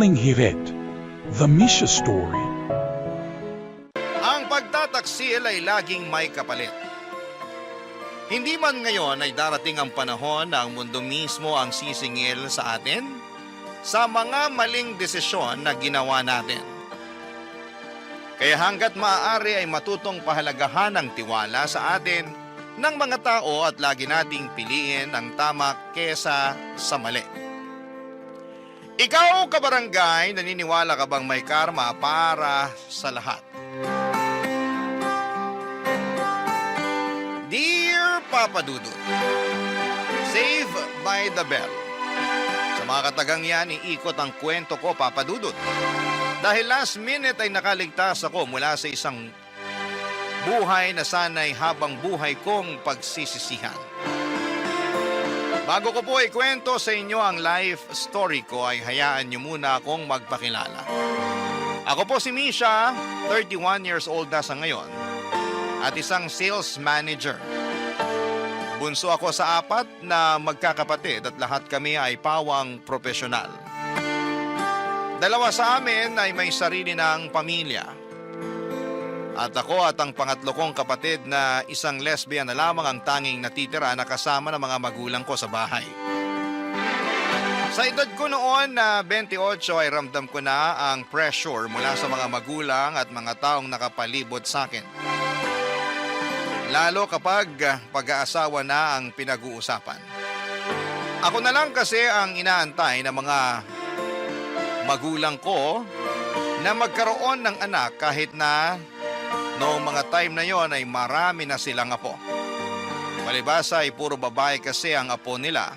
Huling Hirit, The Misha Story. Ang pagtataksil ay laging may kapalit. Hindi man ngayon ay darating ang panahon na ang mundo mismo ang sisingil sa atin sa mga maling desisyon na ginawa natin. Kaya hanggat maaari ay matutong pahalagahan ang tiwala sa atin ng mga tao at lagi nating piliin ang tama kesa sa mali. Ikaw, kabarangay, naniniwala ka bang may karma para sa lahat? Dear Papa Dudut, Save by the Bell. Sa mga katagang yan, iikot ang kwento ko, Papa Dudut. Dahil last minute ay nakaligtas ako mula sa isang buhay na sana'y habang buhay kong pagsisisihan. Bago ko po ikwento sa inyo ang life story ko ay hayaan niyo muna akong magpakilala. Ako po si Misha, 31 years old na sa ngayon at isang sales manager. Bunso ako sa 4 na magkakapatid at lahat kami ay pawang profesional. 2 sa amin ay may sarili ng pamilya. At ako at ang pangatlo kong kapatid na isang lesbian na lamang ang tanging natitira na kasama ng mga magulang ko sa bahay. Sa edad ko noon na 28 ay ramdam ko na ang pressure mula sa mga magulang at mga taong nakapalibot sa akin. Lalo kapag pag-aasawa na ang pinag-uusapan. Ako na lang kasi ang inaantay ng mga magulang ko na magkaroon ng anak kahit na noong mga time na yon ay marami na silang apo. Palibasa ay puro babae kasi ang apo nila.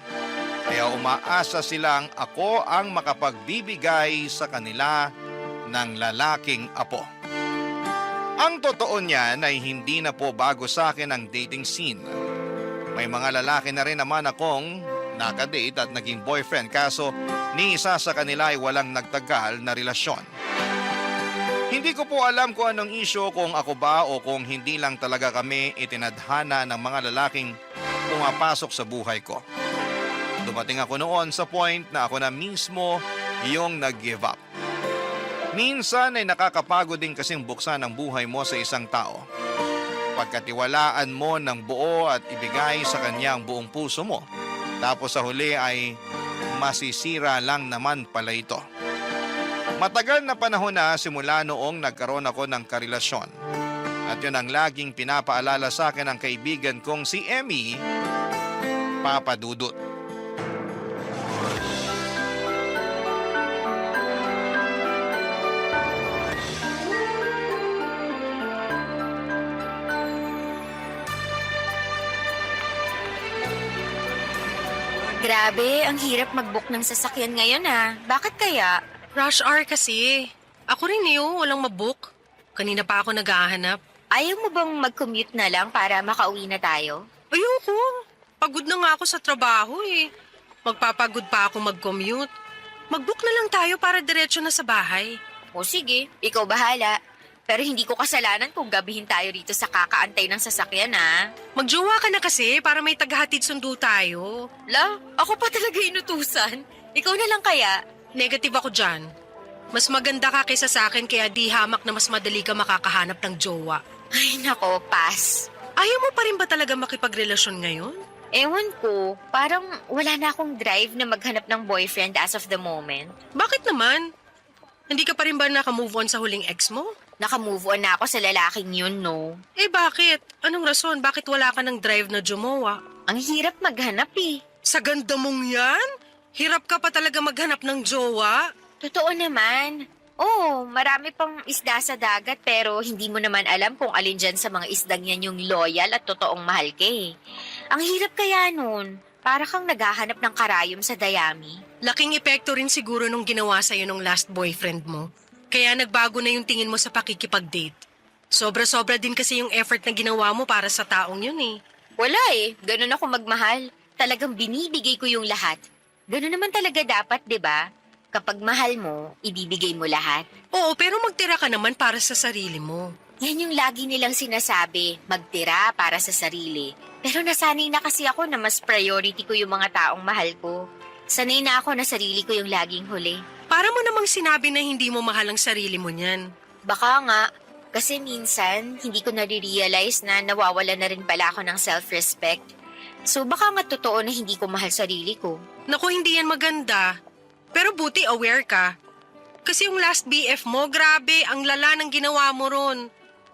Kaya umaasa silang ako ang makapagbibigay sa kanila ng lalaking apo. Ang totoo niyan ay hindi na po bago sa akin ang dating scene. May mga lalaki na rin naman akong nakadate at naging boyfriend kaso ni isa sa kanila ay walang nagtagal na relasyon. Hindi ko po alam kung anong isyo kung ako ba o kung hindi lang talaga kami itinadhana ng mga lalaking pumapasok sa buhay ko. Dumating ako noon sa point na ako na mismo yung nag-give up. Minsan ay nakakapagod din kasing buksan ang buhay mo sa isang tao. Pagkatiwalaan mo ng buo at ibigay sa kanya ang buong puso mo. Tapos sa huli ay masisira lang naman pala ito. Matagal na panahon na simula noong nagkaroon ako ng karelasyon. At yun ang laging pinapaalala sa akin ng kaibigan kong si Emmy, Papa Dudut. Grabe, ang hirap mag-book ng sasakyan ngayon ah. Bakit kaya? Rush hour kasi. Ako rin walang mabook. Kanina pa ako naghahanap. Ayaw mo bang mag-commute na lang para makauwi na tayo? Ayoko. Pagod na nga ako sa trabaho eh. Magpapagod pa ako mag-commute. Mag-book na lang tayo para diretso na sa bahay. O sige, ikaw bahala. Pero hindi ko kasalanan kung gabihin tayo rito sa kakaantay ng sasakyan ah. Magjowa ka na kasi para may tagahatid sundo tayo. La, ako pa talaga inutusan. Ikaw na lang kaya? Negative ako dyan. Mas maganda ka kaysa sa akin kaya di hamak na mas madali ka makakahanap ng jowa. Ay nako, pass. Ayaw mo pa rin ba talaga makipagrelasyon ngayon? Ewan ko, parang wala na akong drive na maghanap ng boyfriend as of the moment. Bakit naman? Hindi ka pa rin ba nakamove on sa huling ex mo? Nakamove on na ako sa lalaking yun, no? Eh bakit? Anong rason? Bakit wala ka ng drive na jumowa? Ang hirap maghanap eh. Sa ganda mong yan? Hirap ka pa talaga maghanap ng jowa? Totoo naman. Oo, marami pang isda sa dagat pero hindi mo naman alam kung alin dyan sa mga isdang yan yung loyal at totoong mahal ka eh. Ang hirap kaya nun. Para kang naghahanap ng karayom sa dayami. Laking epekto rin siguro nung ginawa sa'yo nung last boyfriend mo. Kaya nagbago na yung tingin mo sa pakikipag-date. Sobra-sobra din kasi yung effort na ginawa mo para sa taong yun eh. Wala eh. Ganun ako magmahal. Talagang binibigay ko yung lahat. Ganun naman talaga dapat, di ba? Kapag mahal mo, ibibigay mo lahat. Oo, pero magtira ka naman para sa sarili mo. Yan yung lagi nilang sinasabi, magtira para sa sarili. Pero nasanay na kasi ako na mas priority ko yung mga taong mahal ko. Sanay na ako na sarili ko yung laging huli. Para mo namang sinabi na hindi mo mahal ang sarili mo niyan. Baka nga, kasi minsan hindi ko nare-realize na nawawala na rin pala ako ng self-respect. So baka nga totoo na hindi ko mahal sarili ko. Naku, hindi yan maganda. Pero buti aware ka. Kasi yung last BF mo, grabe, ang lala ng ginawa mo ron.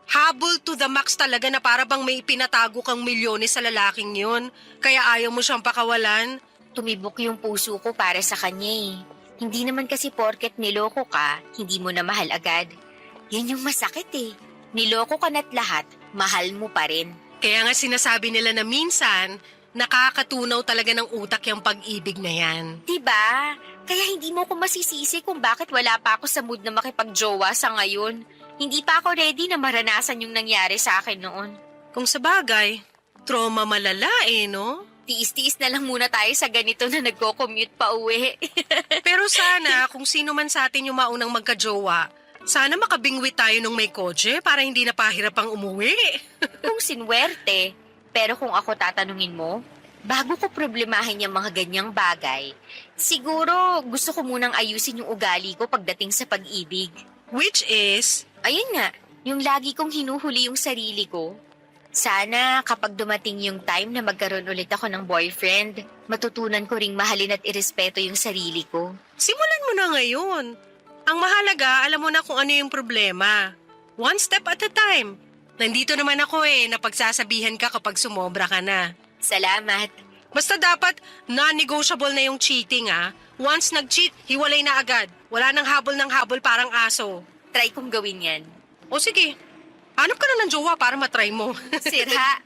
Habol to the max talaga na para bang may ipinatago kang milyones sa lalaking yun. Kaya ayaw mo siyang pakawalan. Tumibok yung puso ko para sa kanya eh. Hindi naman kasi porket niloko ka, hindi mo na mahal agad. Yan yung masakit eh. Niloko ka na't lahat, mahal mo pa rin. Kaya nga sinasabi nila na minsan, nakakatunaw talaga ng utak yung pag-ibig na yan. Diba? Kaya hindi mo ko masisisi kung bakit wala pa ako sa mood na makipagjowa sa ngayon. Hindi pa ako ready na maranasan yung nangyari sa akin noon. Kung sa bagay, trauma malala no? Tiis-tiis na lang muna tayo sa ganito na nagko-commute pa uwi. Pero sana, kung sino man sa atin yung maunang magkajowa, sana makabingwi tayo nung may kotse para hindi na pahirap ang umuwi. Kung sinwerte. Pero kung ako tatanungin mo, bago ko problemahin yung mga ganyang bagay, siguro gusto ko munang ayusin yung ugali ko pagdating sa pag-ibig. Which is, Ayun nga, yung lagi kong hinuhuli yung sarili ko. Sana kapag dumating yung time na magkaroon ulit ako ng boyfriend, matutunan ko ring mahalin at irespeto yung sarili ko. simulan mo na ngayon. Ang mahalaga, alam mo na kung ano yung problema. One step at a time. Nandito naman ako napagsasabihan ka kapag sumobra ka na. Salamat. Basta dapat non-negotiable na yung cheating Once nag-cheat, hiwalay na agad. Wala nang habol ng habol parang aso. Try kong gawin yan. O sige, hanap ka na ng jowa para matry mo. Sirha.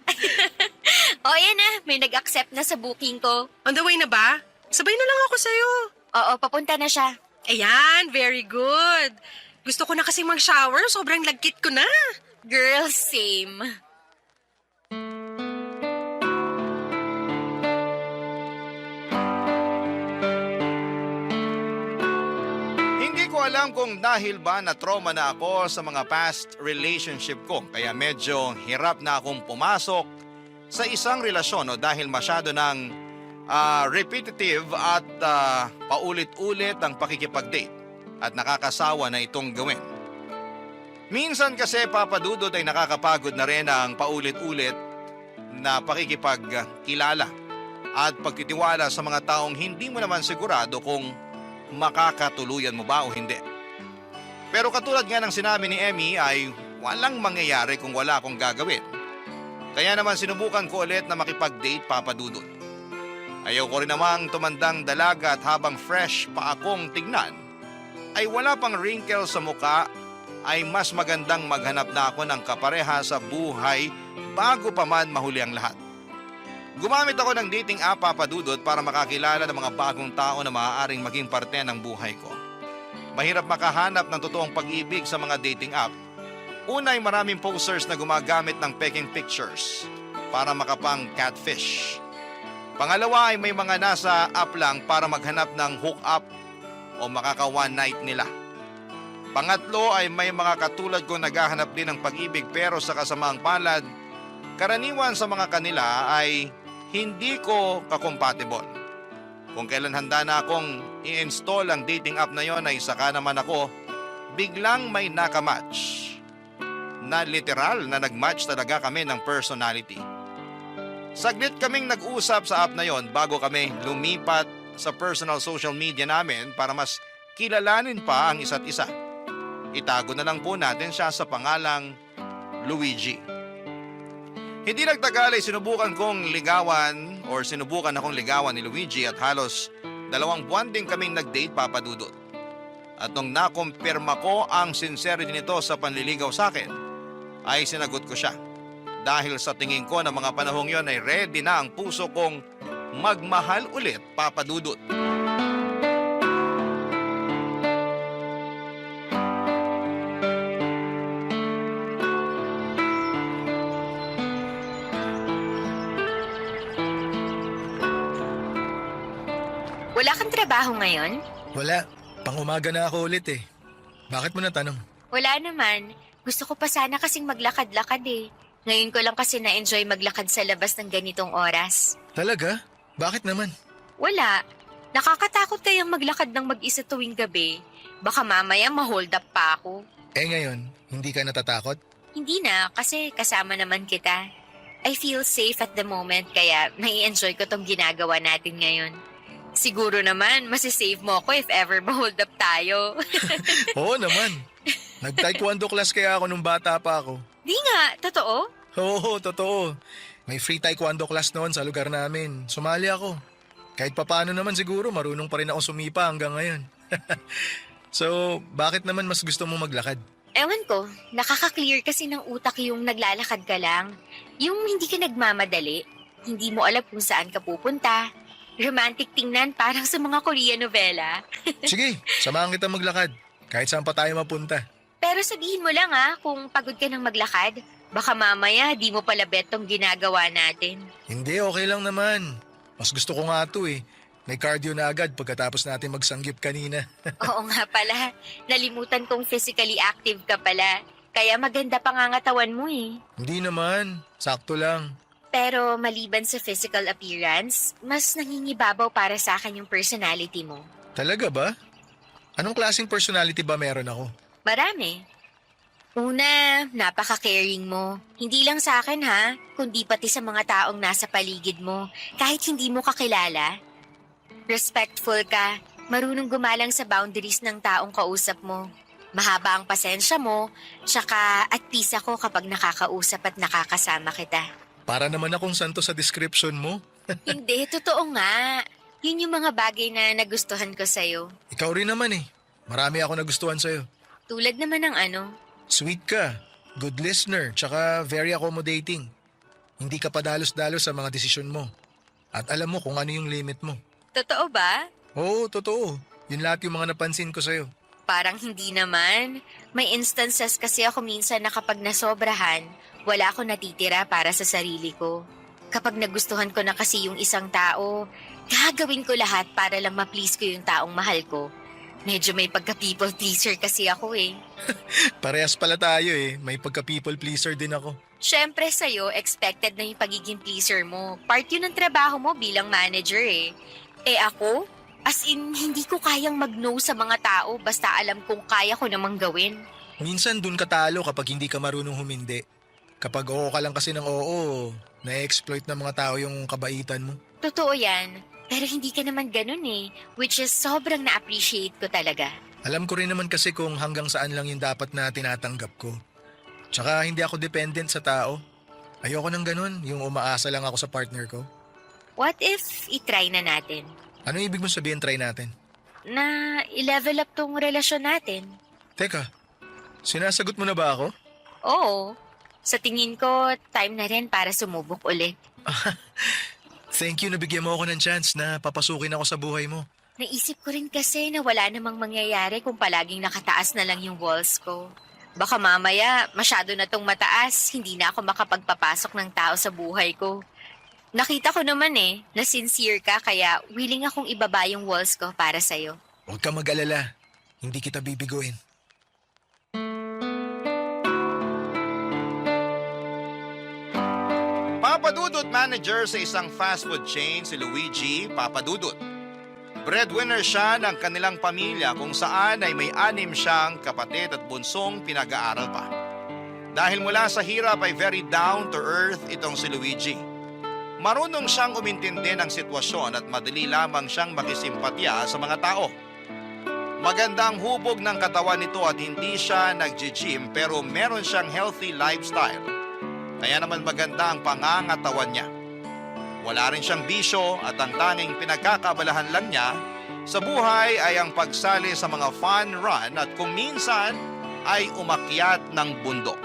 O yan na, may nag-accept na sa booking ko. On the way na ba? Sabay na lang ako sa'yo. Oo, papunta na siya. Ayan, very good. Gusto ko na kasi mag-shower, sobrang lagkit ko na. Girl, same. Hindi ko alam kung dahil ba na trauma na ako sa mga past relationship ko kaya medyo hirap na akong pumasok sa isang relasyon dahil masyado ng repetitive at paulit-ulit ang pakikipag-date at nakakasawa na itong gawin. Minsan kasi papadudod ay nakakapagod na rin ang paulit-ulit na pakikipagkilala at pagtitiwala sa mga taong hindi mo naman sigurado kung makakatuluyan mo ba o hindi. Pero katulad nga ng sinabi ni Emmy ay walang mangyayari kung wala akong gagawin. Kaya naman sinubukan ko ulit na makipag-date papadudod. Ayaw ko rin namang tumandang dalaga at habang fresh pa akong tignan, ay wala pang wrinkle sa muka, ay mas magandang maghanap na ako ng kapareha sa buhay bago pa man mahuli ang lahat. Gumamit ako ng dating app papadudod para makakilala ng mga bagong tao na maaaring maging parte ng buhay ko. Mahirap makahanap ng totoong pag-ibig sa mga dating app. Una ay maraming posters na gumagamit ng peking pictures para makapang catfish. Pangalawa ay may mga nasa app lang para maghanap ng hook-up o makaka one night nila. Pangatlo ay may mga katulad ko naghahanap din ng pag-ibig pero sa kasamaang palad, karaniwan sa mga kanila ay hindi ko ka-compatible. Kung kailan handa na akong i-install ang dating app na yon ay saka naman ako biglang may nakamatch. Na literal na nagmatch talaga kami ng personality. Saglit kaming nag-usap sa app na yon bago kami lumipat sa personal social media namin para mas kilalanin pa ang isa't isa. Itago na lang po natin siya sa pangalang Luigi. Hindi nagtagal ay sinubukan akong ligawan ni Luigi at halos 2 buwan din kaming nag-date papadudot. At nung nakumpirma ko ang sincerity nito sa panliligaw sa akin, ay sinagot ko siya. Dahil sa tingin ko na mga panahong yon ay ready na ang puso kong magmahal ulit papadudot. Wala kang trabaho ngayon? Wala. Pang-umaga na ako ulit eh. Bakit mo natanong? Wala naman. Gusto ko pa sana kasing maglakad-lakad eh. Ngayon ko lang kasi na-enjoy maglakad sa labas ng ganitong oras. Talaga? Bakit naman? Wala. Nakakatakot kayang maglakad ng mag-isa tuwing gabi. Baka mamaya ma-hold up pa ako. Eh ngayon, hindi ka natatakot? Hindi na, kasi kasama naman kita. I feel safe at the moment, kaya nai-enjoy ko tong ginagawa natin ngayon. Siguro naman, masisave mo ako if ever ma-hold up tayo. Oo naman. Nag-taekwondo class kaya ako nung bata pa ako. Di nga, totoo? Oo, totoo. May free taekwondo class noon sa lugar namin. Sumali ako. Kahit papaano naman siguro, marunong pa rin ako sumipa hanggang ngayon. So, bakit naman mas gusto mo maglakad? Ewan ko, nakaka-clear kasi ng utak yung naglalakad ka lang. Yung hindi ka nagmamadali, hindi mo alam kung saan ka pupunta. Romantic tingnan parang sa mga Korean novela. Sige, samahan kita maglakad. Kahit saan pa tayo mapunta. Pero sabihin mo lang kung pagod ka ng maglakad. Baka mamaya di mo pala bet tong ginagawa natin. Hindi, okay lang naman. Mas gusto ko nga ito eh. May cardio na agad pagkatapos natin magsanggip kanina. Oo nga pala, nalimutan kong physically active ka pala. Kaya maganda pangangatawan mo eh. Hindi naman, sakto lang. Pero maliban sa physical appearance, mas nangingibabaw para sa akin yung personality mo. Talaga ba? Anong klaseng personality ba meron ako? Marami. Una, napaka-caring mo. Hindi lang sa akin kundi pati sa mga taong nasa paligid mo, kahit hindi mo kakilala. Respectful ka, marunong gumalang sa boundaries ng taong kausap mo. Mahaba ang pasensya mo, tsaka at peace ako kapag nakakausap at nakakasama kita. Para naman akong santo sa description mo. Hindi, totoo nga. Yun yung mga bagay na nagustuhan ko sa'yo. Ikaw rin naman eh. Marami ako nagustuhan sa'yo. Tulad naman ng ano. Sweet ka, good listener, tsaka very accommodating. Hindi ka padalos-dalos sa mga desisyon mo. At alam mo kung ano yung limit mo. Totoo ba? Oo, totoo. Yun lahat yung mga napansin ko sa'yo. Parang hindi naman. May instances kasi ako minsan na kapag nasobrahan, wala akong natitira para sa sarili ko. Kapag nagustuhan ko na kasi yung isang tao, gagawin ko lahat para lang ma-please ko yung taong mahal ko. Medyo may pagka-people pleaser kasi ako eh. Parehas pala tayo eh. May pagka-people pleaser din ako. Siyempre sa'yo, expected na yung pagiging pleaser mo. Part yun ng trabaho mo bilang manager eh. Eh ako? As in, hindi ko kayang mag-no sa mga tao basta alam kong kaya ko namang gawin. Minsan dun ka talo kapag hindi ka marunong humindi. Kapag oo ka lang kasi ng oo, na-exploit ng mga tao yung kabaitan mo. Totoo yan. Pero hindi ka naman ganun eh. Which is sobrang na-appreciate ko talaga. Alam ko rin naman kasi kung hanggang saan lang yung dapat na tinatanggap ko. Tsaka hindi ako dependent sa tao. Ayoko ng ganun, yung umaasa lang ako sa partner ko. What if itry na natin? Ano ibig mo sabihin try natin? Na i-level up tong relasyon natin. Teka, sinasagot mo na ba ako? Oo. Sa tingin ko, time na rin para sumubok ulit. Thank you na bigyan mo ako ng chance na papasukin ako sa buhay mo. Naisip ko rin kasi na wala namang mangyayari kung palaging nakataas na lang yung walls ko. Baka mamaya, masyado na tong mataas, hindi na ako makapagpapasok ng tao sa buhay ko. Nakita ko naman na sincere ka kaya willing akong ibaba yung walls ko para sa'yo. Huwag ka mag-alala, hindi kita bibiguin. Papadudot manager sa isang fast food chain si Luigi Papadudot. Breadwinner siya ng kanilang pamilya kung saan ay may 6 siyang kapatid at bunsong pinag-aaral pa. Dahil mula sa hirap ay very down to earth itong si Luigi. Marunong siyang umintindi ng sitwasyon at madali lamang siyang makisimpatya sa mga tao. Maganda ang hubog ng katawan nito at hindi siya nag-gym pero meron siyang healthy lifestyle. Kaya naman maganda ang pangangatawan niya. Wala rin siyang bisyo at ang tanging pinagkakabalahan lang niya sa buhay ay ang pagsali sa mga fun run at kung minsan ay umakyat ng bundok.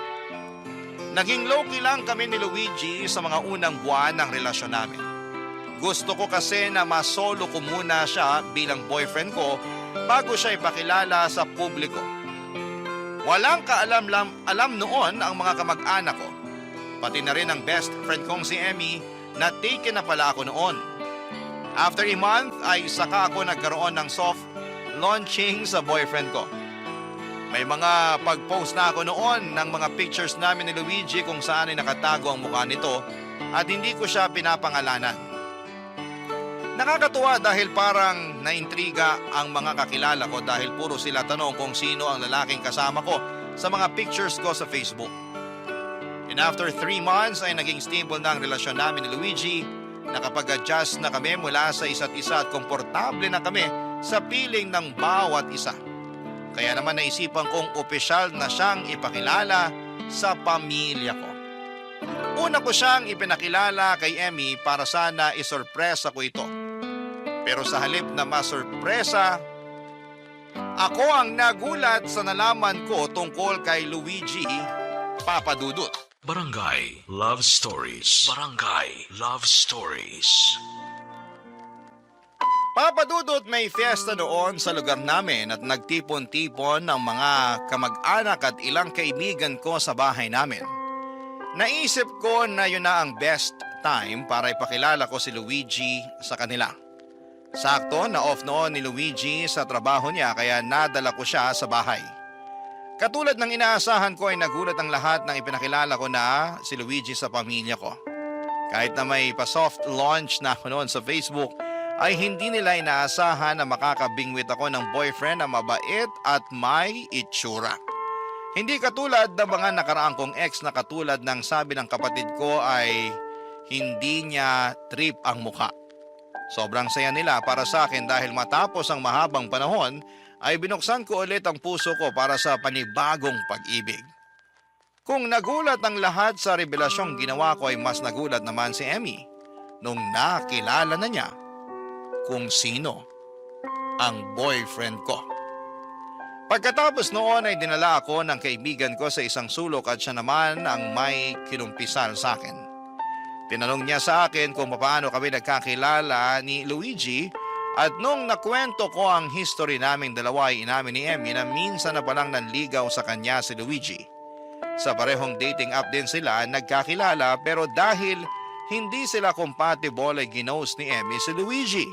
Naging low-key lang kami ni Luigi sa mga unang buwan ng relasyon namin. Gusto ko kasi na masolo ko muna siya bilang boyfriend ko bago siya ipakilala sa publiko. Walang kaalam-alam noon ang mga kamag-anak ko. Pati na rin ang best friend kong si Emmy na taken na pala ako noon. After a month ay saka ako nagkaroon ng soft launching sa boyfriend ko. May mga pag-post na ako noon ng mga pictures namin ni Luigi kung saan ay nakatago ang mukha nito at hindi ko siya pinapangalanan. Nakakatuwa dahil parang naintriga ang mga kakilala ko dahil puro sila tanong kung sino ang lalaking kasama ko sa mga pictures ko sa Facebook. And after 3 months ay naging stable na ang relasyon namin ni Luigi. Nakapag-adjust na kami mula sa isa't isa at komportable na kami sa piling ng bawat isa. Kaya naman naisipan kong opisyal na siyang ipakilala sa pamilya ko. Una ko siyang ipinakilala kay Emmy para sana isorpresa ko ito. Pero sa halip na masorpresa, ako ang nagulat sa nalaman ko tungkol kay Luigi Papadudut. Barangay Love Stories. Barangay Love Stories. Papadudut, may fiesta noon sa lugar namin at nagtipon-tipon ng mga kamag-anak at ilang kaibigan ko sa bahay namin. Naisip ko na yun na ang best time para ipakilala ko si Luigi sa kanila. Sakto na off noon ni Luigi sa trabaho niya kaya nadala ko siya sa bahay. Katulad ng inaasahan ko ay nagulat ang lahat nang ipinakilala ko na si Luigi sa pamilya ko. Kahit na may pa-soft launch na ako noon sa Facebook, ay hindi nila inaasahan na makakabingwit ako ng boyfriend na mabait at may itsura. Hindi katulad ng mga nakaraang kong ex na katulad ng sabi ng kapatid ko ay hindi niya trip ang mukha. Sobrang saya nila para sa akin dahil matapos ang mahabang panahon ay binuksan ko ulit ang puso ko para sa panibagong pag-ibig. Kung nagulat ang lahat sa revelasyong ginawa ko ay mas nagulat naman si Emmy nung nakilala na niya kung sino ang boyfriend ko. Pagkatapos noon ay dinala ako ng kaibigan ko sa isang sulok at siya naman ang may kinumpisal sa akin. Tinanong niya sa akin kung paano kami nagkakilala ni Luigi at nung nakwento ko ang history naming dalawa ay inamin ni Emmy na minsan na palang nanligaw sa kanya si Luigi. Sa parehong dating app din sila nagkakilala pero dahil hindi sila compatible ay ginost ni Emmy si Luigi.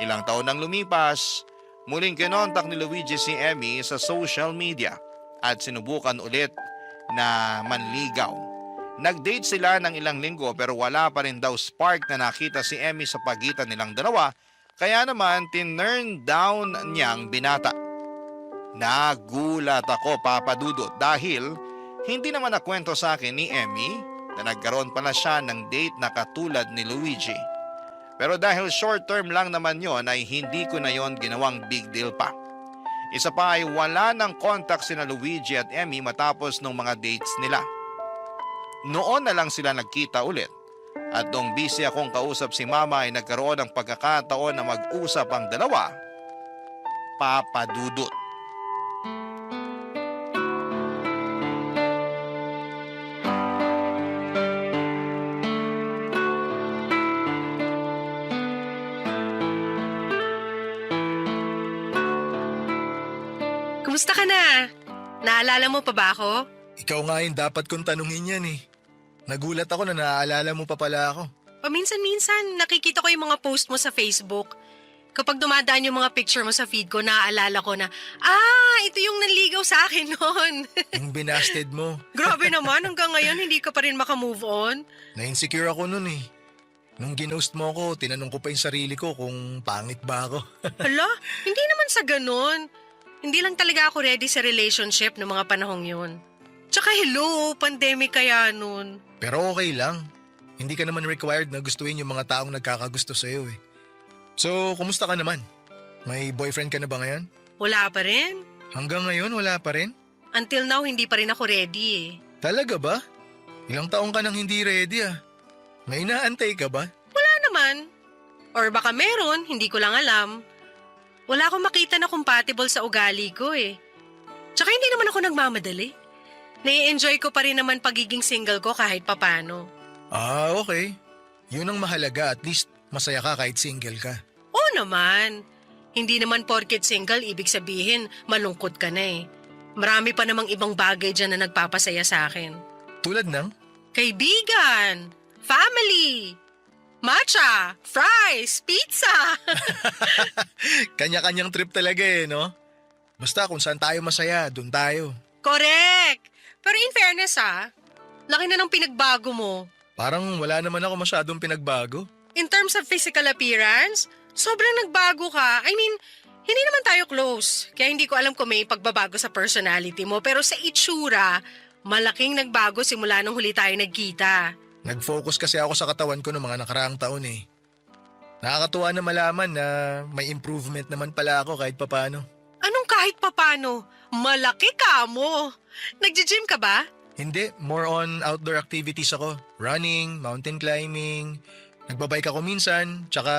Ilang taon nang lumipas, muling kinontak ni Luigi si Emmy sa social media at sinubukan ulit na manligaw. Nag-date sila ng ilang linggo pero wala pa rin daw spark na nakita si Emmy sa pagitan nilang dalawa kaya naman tinurn down niyang binata. Nagulat ako, Papadudut, dahil hindi naman nakwento sa akin ni Emmy na nagkaroon pala siya ng date na katulad ni Luigi. Pero dahil short term lang naman yon ay hindi ko na yon ginawang big deal pa. Isa pa ay wala ng contact sina Luigi at Emmy matapos ng mga dates nila. Noon na lang sila nagkita ulit at nung busy akong kausap si Mama ay nagkaroon ng pagkakataon na mag-usap ang dalawa, Papadudut. Kumusta ka na? Naalala mo pa ba ako? Ikaw nga yung dapat kong tanungin yan eh. Nagulat ako na naaalala mo pa pala ako. Paminsan-minsan, nakikita ko yung mga post mo sa Facebook. Kapag dumadaan yung mga picture mo sa feed ko, naaalala ko na, ito yung nanligaw sa akin noon. Yung binasted mo. Grabe naman, hanggang ngayon hindi ka pa rin makamove on. Na-insecure ako nun eh. Nung ginost mo ako, tinanong ko pa yung sarili ko kung pangit ba ako. Hala, hindi naman sa ganun. Hindi lang talaga ako ready sa relationship ng mga panahong yun. Tsaka hello, pandemic kaya nun. Pero okay lang. Hindi ka naman required na gustuin yung mga taong nagkakagusto sa'yo eh. So, kumusta ka naman? May boyfriend ka na ba ngayon? Wala pa rin. Hanggang ngayon, wala pa rin? Until now, hindi pa rin ako ready eh. Talaga ba? Ilang taong ka nang hindi ready ah. May inaantay ka ba? Wala naman. Or baka meron, hindi ko lang alam. Wala akong makita na compatible sa ugali ko eh. Tsaka hindi naman ako nagmamadali. Nai-enjoy ko pa rin naman pagiging single ko kahit papano. Ah, okay. Yun ang mahalaga, at least masaya ka kahit single ka. Oo naman. Hindi naman porket single, ibig sabihin malungkot ka na eh. Marami pa namang ibang bagay dyan na nagpapasaya sa akin. Tulad ng? Kaibigan, family, matcha, fries, pizza. Kanya-kanyang trip talaga eh, no? Basta kung saan tayo masaya, dun tayo. Correct. Pero in fairness laki na ng pinagbago mo. Parang wala naman ako masyadong pinagbago. In terms of physical appearance, sobrang nagbago ka. I mean, hindi naman tayo close. Kaya hindi ko alam kung may pagbabago sa personality mo. Pero sa itsura, malaking nagbago simula nung huli tayo nagkita. Nag-focus kasi ako sa katawan ko noong mga nakaraang taon eh. Nakakatuwa na malaman na may improvement naman pala ako kahit papano. Anong kahit papano? Malaki ka mo. Nagji-gym ka ba? Hindi, more on outdoor activities ako. Running, mountain climbing, nagbabike ako minsan, tsaka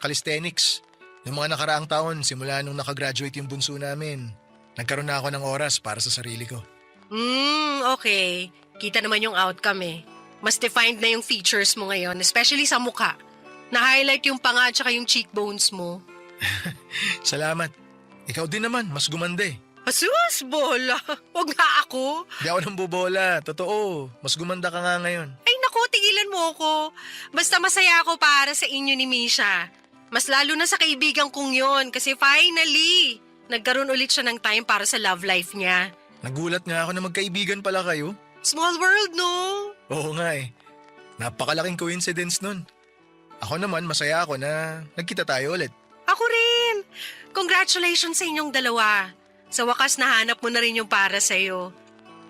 calisthenics. Noong mga nakaraang taon, simula nung nakagraduate yung bunso namin, nagkaroon na ako ng oras para sa sarili ko. Okay. Kita naman yung outcome eh. Mas defined na yung features mo ngayon, especially sa mukha. Na-highlight yung panga at saka yung cheekbones mo. Salamat. Ikaw din naman, mas gumanda eh. Asus, bola. Huwag nga ako. Di ako nang bubola, totoo. Mas gumanda ka nga ngayon. Ay naku, tigilan mo ako. Basta masaya ako para sa inyo ni Misha. Mas lalo na sa kaibigan kong yon kasi finally, nagkaroon ulit siya ng time para sa love life niya. Nagulat nga ako na magkaibigan pala kayo. Small world, no? Oo nga eh. Napakalaking coincidence nun. Ako naman, masaya ako na nagkita tayo ulit. Ako rin. Congratulations sa inyong dalawa. Sa wakas nahanap mo na rin yung para sa'yo.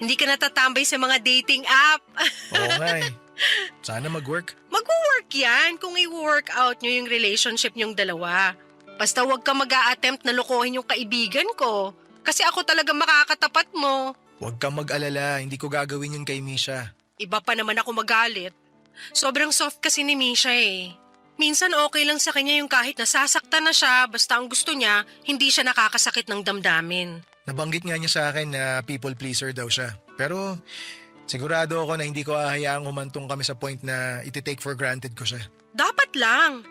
Hindi ka natatambay sa mga dating app. Oo nga eh. Sana mag-work. Mag-work yan kung i-work out nyo yung relationship nyong dalawa. Basta huwag ka mag-a-attempt na lokohin yung kaibigan ko. Kasi ako talaga makakatapat mo. Huwag kang mag-alala, hindi ko gagawin yun kay Misha. Iba pa naman ako magalit. Sobrang soft kasi ni Misha eh. Minsan okay lang sa kanya yung kahit nasasaktan na siya, basta ang gusto niya, hindi siya nakakasakit ng damdamin. Nabanggit nga niya sa akin na people pleaser daw siya. Pero sigurado ako na hindi ko hahayaang humantong kami sa point na iti-take for granted ko siya. Dapat lang.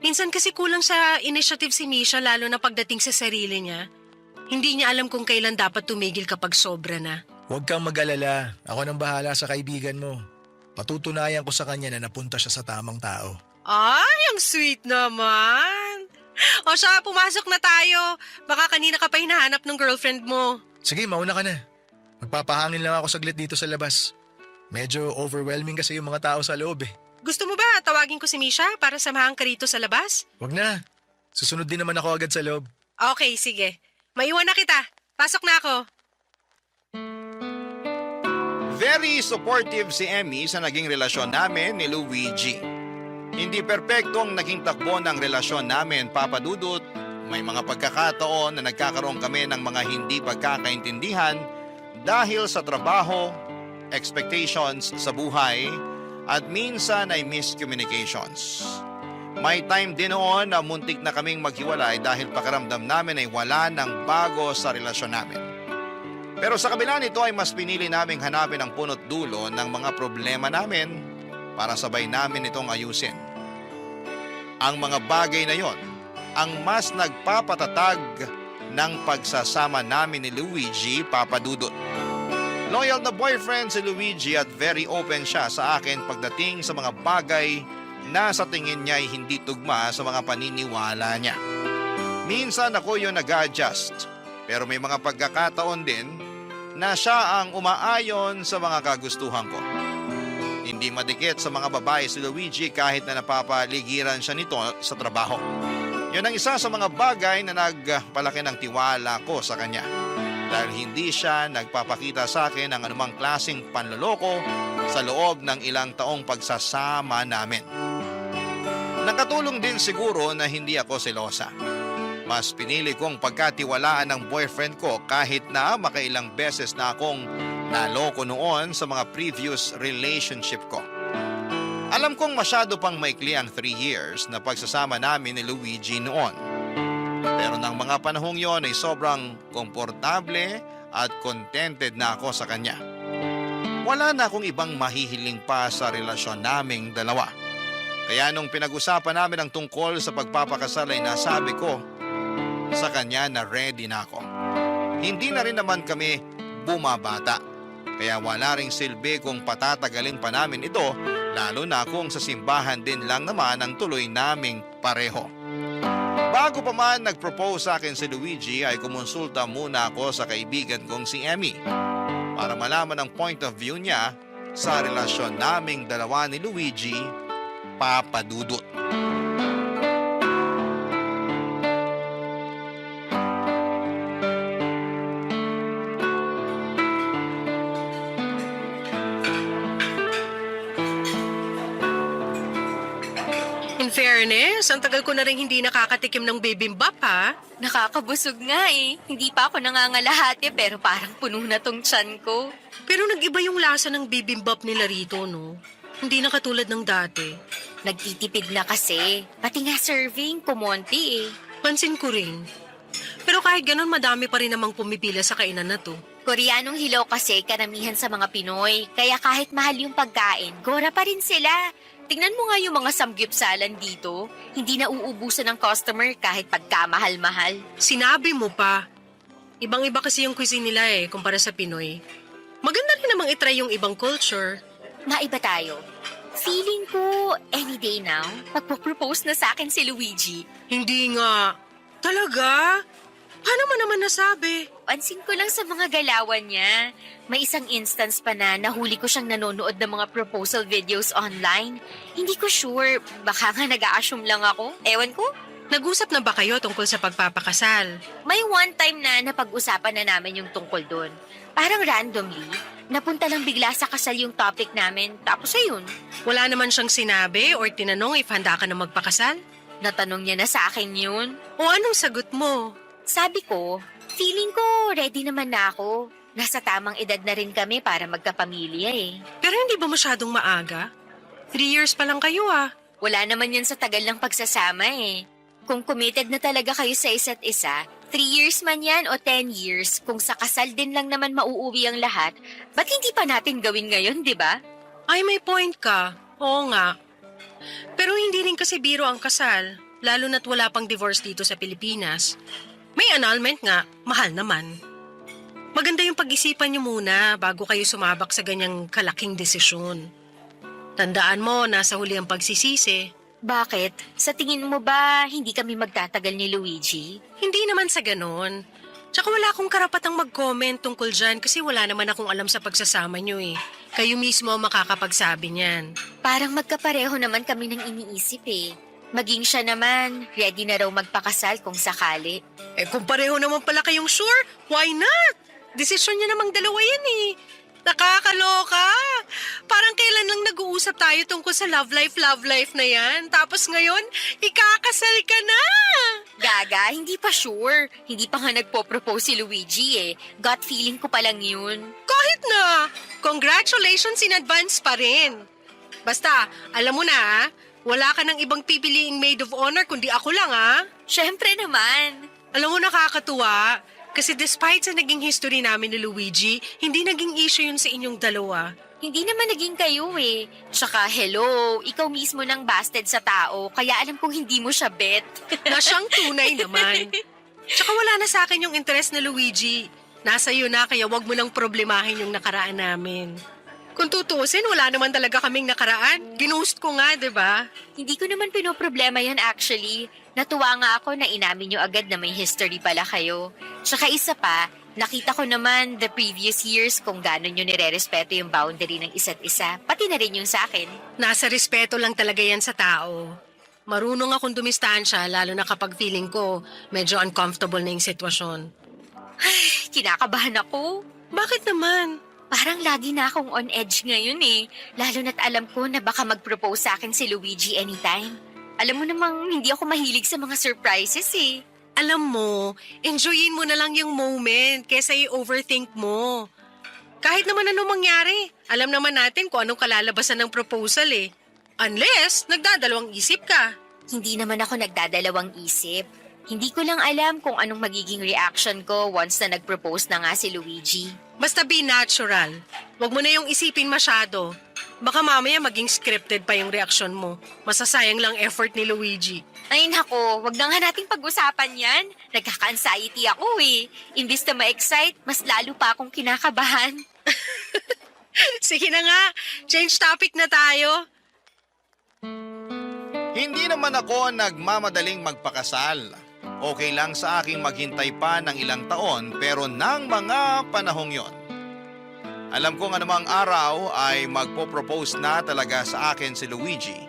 Minsan kasi kulang sa initiative si Misha lalo na pagdating sa sarili niya. Hindi niya alam kung kailan dapat tumigil kapag sobra na. Huwag kang mag-alala, ako nang bahala sa kaibigan mo. Patutunayan ko sa kanya na napunta siya sa tamang tao. Ay, ang sweet naman. O siya, pumasok na tayo. Baka kanina ka pa hinahanap ng girlfriend mo. Sige, mauna ka na. Magpapahangin lang ako saglit dito sa labas. Medyo overwhelming kasi yung mga tao sa loob eh. Gusto mo ba tawagin ko si Misha para samahan ka rito sa labas? Huwag na. Susunod din naman ako agad sa loob. Okay, sige. Maiwan na kita. Pasok na ako. Very supportive si Emmy sa naging relasyon namin ni Luigi. Hindi perpekto ang naging takbo ng relasyon namin, Papa Dudut. May mga pagkakataon na nagkakaroon kami ng mga hindi pagkakaintindihan dahil sa trabaho, expectations sa buhay, at minsan ay miscommunications. May time din noon na muntik na kaming maghiwalay dahil pakiramdam namin ay wala ng bago sa relasyon namin. Pero sa kabila nito ay mas pinili naming hanapin ang punot dulo ng mga problema namin para sabay namin itong ayusin. Ang mga bagay na yon ang mas nagpapatatag ng pagsasama namin ni Luigi, Papa Dudut. Loyal na boyfriend si Luigi at very open siya sa akin pagdating sa mga bagay na sa tingin niya ay hindi tugma sa mga paniniwala niya. Minsan ako yung nag-adjust, pero may mga pagkakataon din na siya ang umaayon sa mga kagustuhan ko. Hindi madikit sa mga babae si Luigi kahit na napapaligiran siya nito sa trabaho. Yun ang isa sa mga bagay na nagpalaki ng tiwala ko sa kanya. Dahil hindi siya nagpapakita sa akin ng anumang klaseng panloloko sa loob ng ilang taong pagsasama namin. Nakatulong din siguro na hindi ako selosa. Mas pinili kong pagkatiwalaan ng boyfriend ko kahit na makailang beses na akong naloko noon sa mga previous relationship ko. Alam kong masyado pang maikli ang 3 years na pagsasama namin ni Luigi noon. Pero ng mga panahong yon ay sobrang komportable at contented na ako sa kanya. Wala na akong ibang mahihiling pa sa relasyon naming dalawa. Kaya nung pinag-usapan namin ang tungkol sa pagpapakasal ay nasabi ko sa kanya na ready na ako. Hindi na rin naman kami bumabata. Kaya wala ring silbi kung patatagalin pa namin ito, lalo na kung sa simbahan din lang naman ang tuloy naming pareho. Bago pa man nag-propose sa akin si Luigi ay kumonsulta muna ako sa kaibigan kong si Emmy para malaman ang point of view niya sa relasyon naming dalawa ni Luigi Papa Dudut. In fairness, ang tagal ko na rin hindi nakakatikim ng bibimbap ha. Nakakabusog nga eh. Hindi pa ako nangangalahati pero parang puno na tong tiyan ko. Pero nag-iba yung lasa ng bibimbap nila rito, no? Hindi na katulad ng dati. Nagtitipid na kasi. Pati nga serving, kumonti eh. Pansin ko rin. Pero kahit ganun, madami pa rin namang pumipila sa kainan na to. Koreanong hilaw kasi karamihan sa mga Pinoy. Kaya kahit mahal yung pagkain, gora pa rin sila. Tingnan mo nga yung mga samgyupsalan dito. Hindi na uubusan ng customer kahit pagkamahal-mahal. Sinabi mo pa. Ibang-iba kasi yung cuisine nila kumpara sa Pinoy. Maganda rin namang itry yung ibang culture. Maiba tayo. Feeling ko, any day now, magpo-propose na sa akin si Luigi. Hindi nga. Talaga? Paano mo naman nasabi? Pansin ko lang sa mga galawan niya. May isang instance pa na nahuli ko siyang nanonood ng mga proposal videos online. Hindi ko sure, baka nga nag-a-assume lang ako. Ewan ko. Nag-usap na ba kayo tungkol sa pagpapakasal? May one time na napag-usapan na namin yung tungkol doon. Parang randomly, napunta lang bigla sa kasal yung topic namin. Tapos ayun, Wala naman siyang sinabi or tinanong if handa ka na magpakasal? natanong niya na sa akin yun. O anong sagot mo? Sabi ko, feeling ko ready naman na ako. Nasa tamang edad na rin kami para magkapamilya eh. Pero hindi ba masyadong maaga? 3 years pa lang kayo ah. Wala naman yun sa tagal ng pagsasama eh. Kung committed na talaga kayo sa isa't isa, 3 years man yan o 10 years, kung sa kasal din lang naman mauuwi ang lahat, ba't hindi pa natin gawin ngayon, di ba? Ay, may point ka. Oo nga. Pero hindi rin kasi biro ang kasal, lalo na't wala pang divorce dito sa Pilipinas. May annulment nga, mahal naman. Maganda yung pag-isipan niyo muna bago kayo sumabak sa ganyang kalaking desisyon. Tandaan mo, nasa huli ang pagsisisi. Bakit? Sa tingin mo ba hindi kami magtatagal ni Luigi? Hindi naman sa ganon. Tsaka wala akong karapatang mag-comment tungkol dyan kasi wala naman akong alam sa pagsasama niyo eh. Kayo mismo ang makakapagsabi niyan. Parang magkapareho naman kami ng iniisip eh. Maging siya naman, ready na raw magpakasal kung sakali. Eh kung pareho naman pala kayong sure, why not? Desisyon niya namang dalawa yan eh. Nakakaloka. Parang kailan lang nag-uusap tayo tungkol sa love life na yan. Tapos ngayon, ikakasal ka na. Gaga, hindi pa sure. Hindi pa nga nagpo-propose si Luigi eh. Gut feeling ko pa lang yun. Kahit na, congratulations in advance pa rin. Basta, alam mo na, wala ka ng ibang pipiliing maid of honor kundi ako lang Syempre naman. Alam mo, nakakatuwa. Kasi despite sa naging history namin ni Luigi, hindi naging issue yun sa inyong dalawa. Hindi naman naging kayo eh. Tsaka hello, ikaw mismo nang busted sa tao, kaya alam kong hindi mo siya bet. Na siyang tunay naman. Tsaka wala na sa akin yung interest na Luigi. Nasa iyo na, kaya wag mo nang problemahin yung nakaraan namin. Kung tutuusin, wala naman talaga kaming nakaraan. Ginost ko nga, di ba? Hindi ko naman pinoproblema yan actually. Natuwa nga ako na inamin nyo agad na may history pala kayo. Tsaka isa pa, nakita ko naman the previous years kung gano'n nyo nire-respeto yung boundary ng isa't isa. Pati na rin yung sa akin. Nasa respeto lang talaga yan sa tao. Marunong akong dumistansya, lalo na kapag feeling ko medyo uncomfortable na yung sitwasyon. Kinakabahan ako. Bakit naman? Parang lagi na akong on edge ngayon eh. Lalo na't alam ko na baka mag-propose sa akin si Luigi anytime. Alam mo namang hindi ako mahilig sa mga surprises eh. Alam mo, enjoyin mo na lang yung moment kesa i-overthink mo. Kahit naman anong mangyari, alam naman natin kung anong kalalabasan ng proposal eh. Unless, nagdadalawang isip ka. Hindi naman ako nagdadalawang isip. Hindi ko lang alam kung anong magiging reaction ko once na nag-propose na nga si Luigi. Basta be natural. Huwag mo na yung isipin masyado. Baka mamaya maging scripted pa yung reaksyon mo. Masasayang lang effort ni Luigi. Ay nako, wag na nga nating pag-usapan yan. Nagkaka-anxiety ako eh. Imbis na ma-excite, mas lalo pa akong kinakabahan. Sige na nga, change topic na tayo. Hindi naman ako nagmamadaling magpakasal. Okay lang sa aking maghintay pa ng ilang taon pero ng mga panahong yon. Alam kong anumang araw ay magpo-propose na talaga sa akin si Luigi.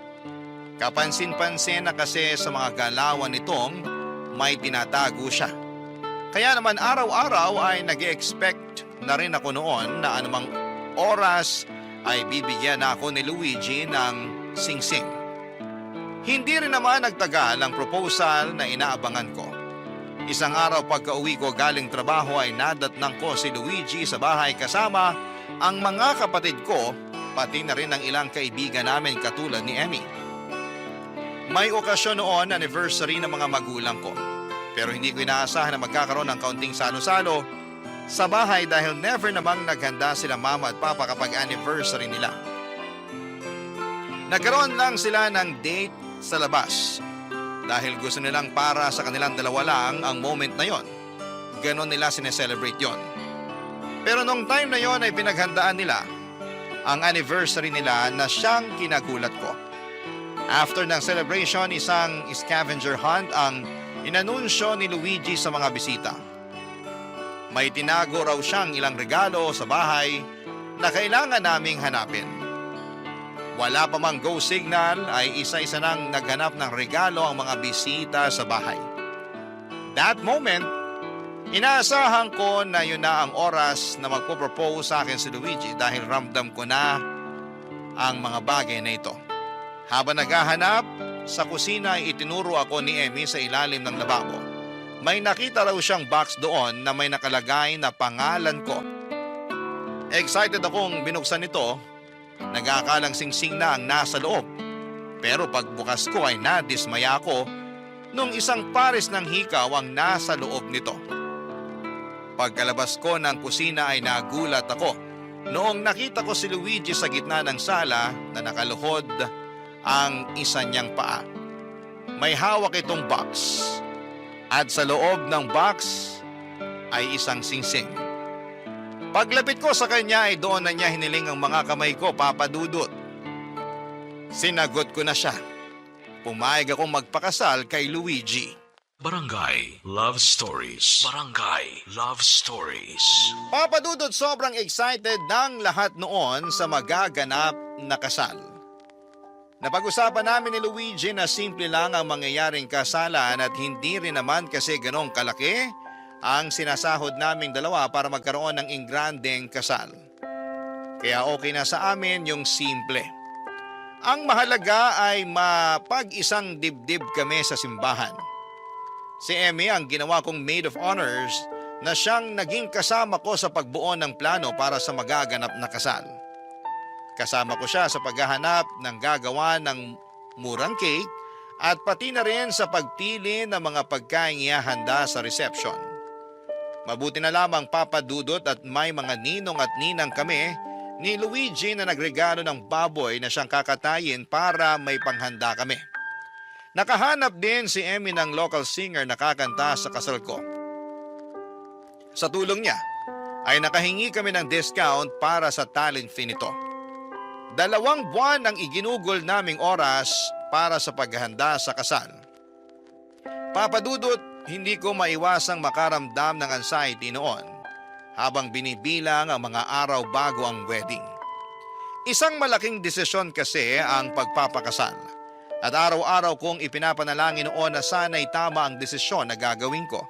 Kapansin-pansin na kasi sa mga galawan nitong may tinatago siya. Kaya naman araw-araw ay nag-expect na rin ako noon na anumang oras ay bibigyan ako ni Luigi ng singsing. Hindi rin naman nagtagal ang proposal na inaabangan ko. Isang araw pagka-uwi ko galing trabaho ay nadatnang ko si Luigi sa bahay kasama ang mga kapatid ko, pati na rin ang ilang kaibigan namin katulad ni Emmy. May okasyon noon, anniversary ng mga magulang ko. Pero hindi ko inaasahan na magkakaroon ng kaunting salo-salo sa bahay dahil never namang naghanda sila mama at papa kapag anniversary nila. Nagkaroon lang sila ng date sa labas dahil gusto nilang para sa kanilang dalawa lang ang moment na yon. Ganon nila sineselebrate yon. Pero nung time na yon ay pinaghandaan nila ang anniversary nila na siyang kinagulat ko. After ng celebration, isang scavenger hunt ang inanunsyo ni Luigi sa mga bisita. May tinago raw siyang ilang regalo sa bahay na kailangan naming hanapin. Wala pa mang go signal ay isa-isa nang naghanap ng regalo ang mga bisita sa bahay. That moment, inaasahan ko na yun na ang oras na magpo-propose sa akin si Luigi dahil ramdam ko na ang mga bagay na ito. Habang naghahanap, sa kusina ay itinuro ako ni Emmy sa ilalim ng lababo. May nakita raw siyang box doon na may nakalagay na pangalan ko. Excited akong binuksan ito, nag-aakalang singsing na ang nasa loob. Pero pagbukas ko ay nadismaya ako nung isang pares ng hikaw ang nasa loob nito. Pagkalabas ko ng kusina ay nagulat ako noong nakita ko si Luigi sa gitna ng sala na nakaluhod ang isa niyang paa. May hawak itong box at sa loob ng box ay isang singsing. Paglapit ko sa kanya ay doon na niya hiniling ang mga kamay ko, Papa Dudut. Sinagot ko na siya. Pumayag akong magpakasal kay Luigi. Barangay Love Stories. Barangay Love Stories. Papa Dudut, sobrang excited ng lahat noon sa magaganap na kasal. Napag-usapan namin ni Luigi na simple lang ang mangyayaring kasalan at hindi rin naman kasi ganong kalaki ang sinasahod naming dalawa para magkaroon ng ingrandeng kasal. Kaya okay na sa amin yung simple. Ang mahalaga ay mapag-isang dibdib kami sa simbahan. Si Emmy ang ginawa kong maid of honors na siyang naging kasama ko sa pagbuo ng plano para sa magaganap na kasal. Kasama ko siya sa paghahanap ng gagawa ng murang cake at pati na rin sa pagpili ng mga pagkain ihahanda sa reception. Mabuti na lamang, Papa Dudut, at may mga ninong at ninang kami ni Luigi na nagregalo ng baboy na siyang kakatayin para may panghanda kami. Nakahanap din si Emmy ng local singer na kakanta sa kasal ko. Sa tulong niya ay nakahingi kami ng discount para sa talent fee nito. 2 buwan ang iginugol naming oras para sa paghahanda sa kasal. Papa Dudut, hindi ko maiwasang makaramdam ng anxiety noon habang binibilang ang mga araw bago ang wedding. Isang malaking desisyon kasi ang pagpapakasal at araw-araw kong ipinapanalangin noon na sana'y tama ang desisyon na gagawin ko.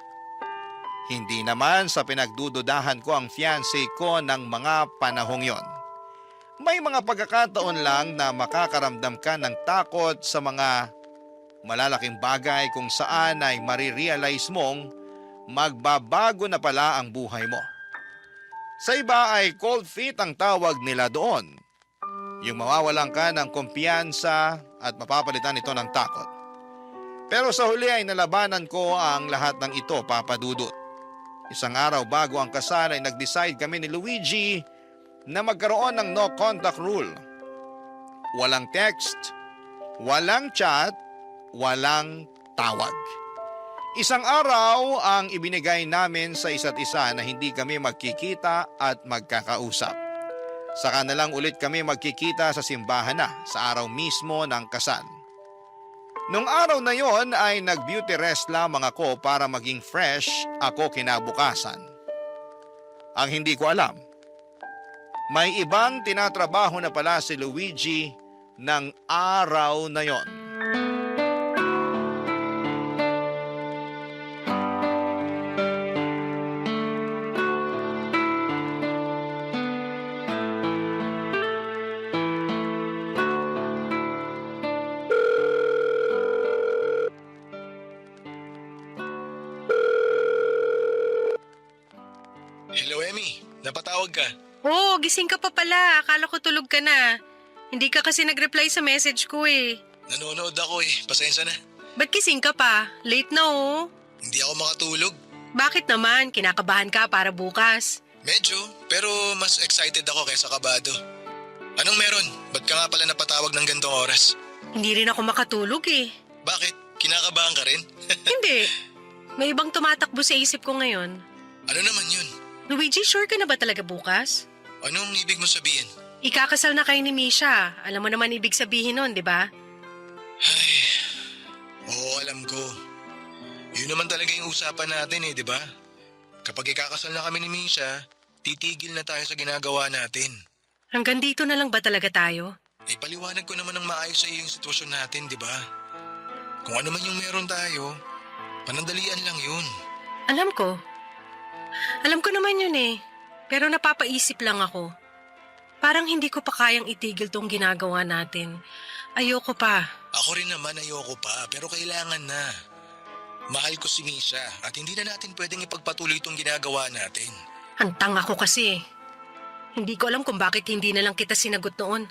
Hindi naman sa pinagdududahan ko ang fiancé ko ng mga panahong yon. May mga pagkakataon lang na makakaramdam ka ng takot sa mga malalaking bagay kung saan ay marirealize mong magbabago na pala ang buhay mo. Sa iba ay cold feet ang tawag nila doon. Yung mawawalan ka ng kumpiyansa at mapapalitan ito ng takot. Pero sa huli ay nalabanan ko ang lahat ng ito, Papa Dudut. Isang araw bago ang kasal ay nag-decide kami ni Luigi na magkaroon ng no contact rule. Walang text, walang chat, walang tawag. Isang araw ang ibinigay namin sa isa't isa na hindi kami magkikita at magkakausap. Saka na lang ulit kami magkikita sa simbahan na sa araw mismo ng kasal. Nung araw na yon ay nag-beauty rest lamang ako para maging fresh ako kinabukasan. Ang hindi ko alam, may ibang tinatrabaho na pala si Luigi ng araw na yon. Hello, Emmy. Napatawag ka. Oh, gising ka pa pala. Akala ko tulog ka na. Hindi ka kasi nag-reply sa message ko eh. Nanonood ako eh. Pasensya na. Ba't gising ka pa? Late na oh. Hindi ako makatulog. Bakit naman? Kinakabahan ka para bukas. Medyo, pero mas excited ako kaysa kabado. Anong meron? Ba't ka nga pala napatawag ng gantong oras? Hindi rin ako makatulog eh. Bakit? Kinakabahan ka rin? Hindi. May ibang tumatakbo sa isip ko ngayon. Ano naman yun? Luigi, sure ka na ba talaga bukas? Anong ibig mo sabihin? Ikakasal na kayo ni Misha. Alam mo naman ibig sabihin nun, di ba? Ay, oo, alam ko. Yun naman talaga yung usapan natin eh, di ba? Kapag ikakasal na kami ni Misha, titigil na tayo sa ginagawa natin. Hanggang dito na lang ba talaga tayo? Eh, paliwanag ko naman ng maayos sa iyo yung sitwasyon natin, di ba? Kung ano man yung meron tayo, panandalian lang yun. Alam ko. Alam ko naman yun eh. Pero napapaisip lang ako. Parang hindi ko pa kayang itigil tong ginagawa natin. Ayoko pa. Ako rin naman ayoko pa, pero kailangan na. Mahal ko si Misha at hindi na natin pwedeng ipagpatuloy itong ginagawa natin. Hantang ako kasi. Hindi ko alam kung bakit hindi na lang kita sinagot noon.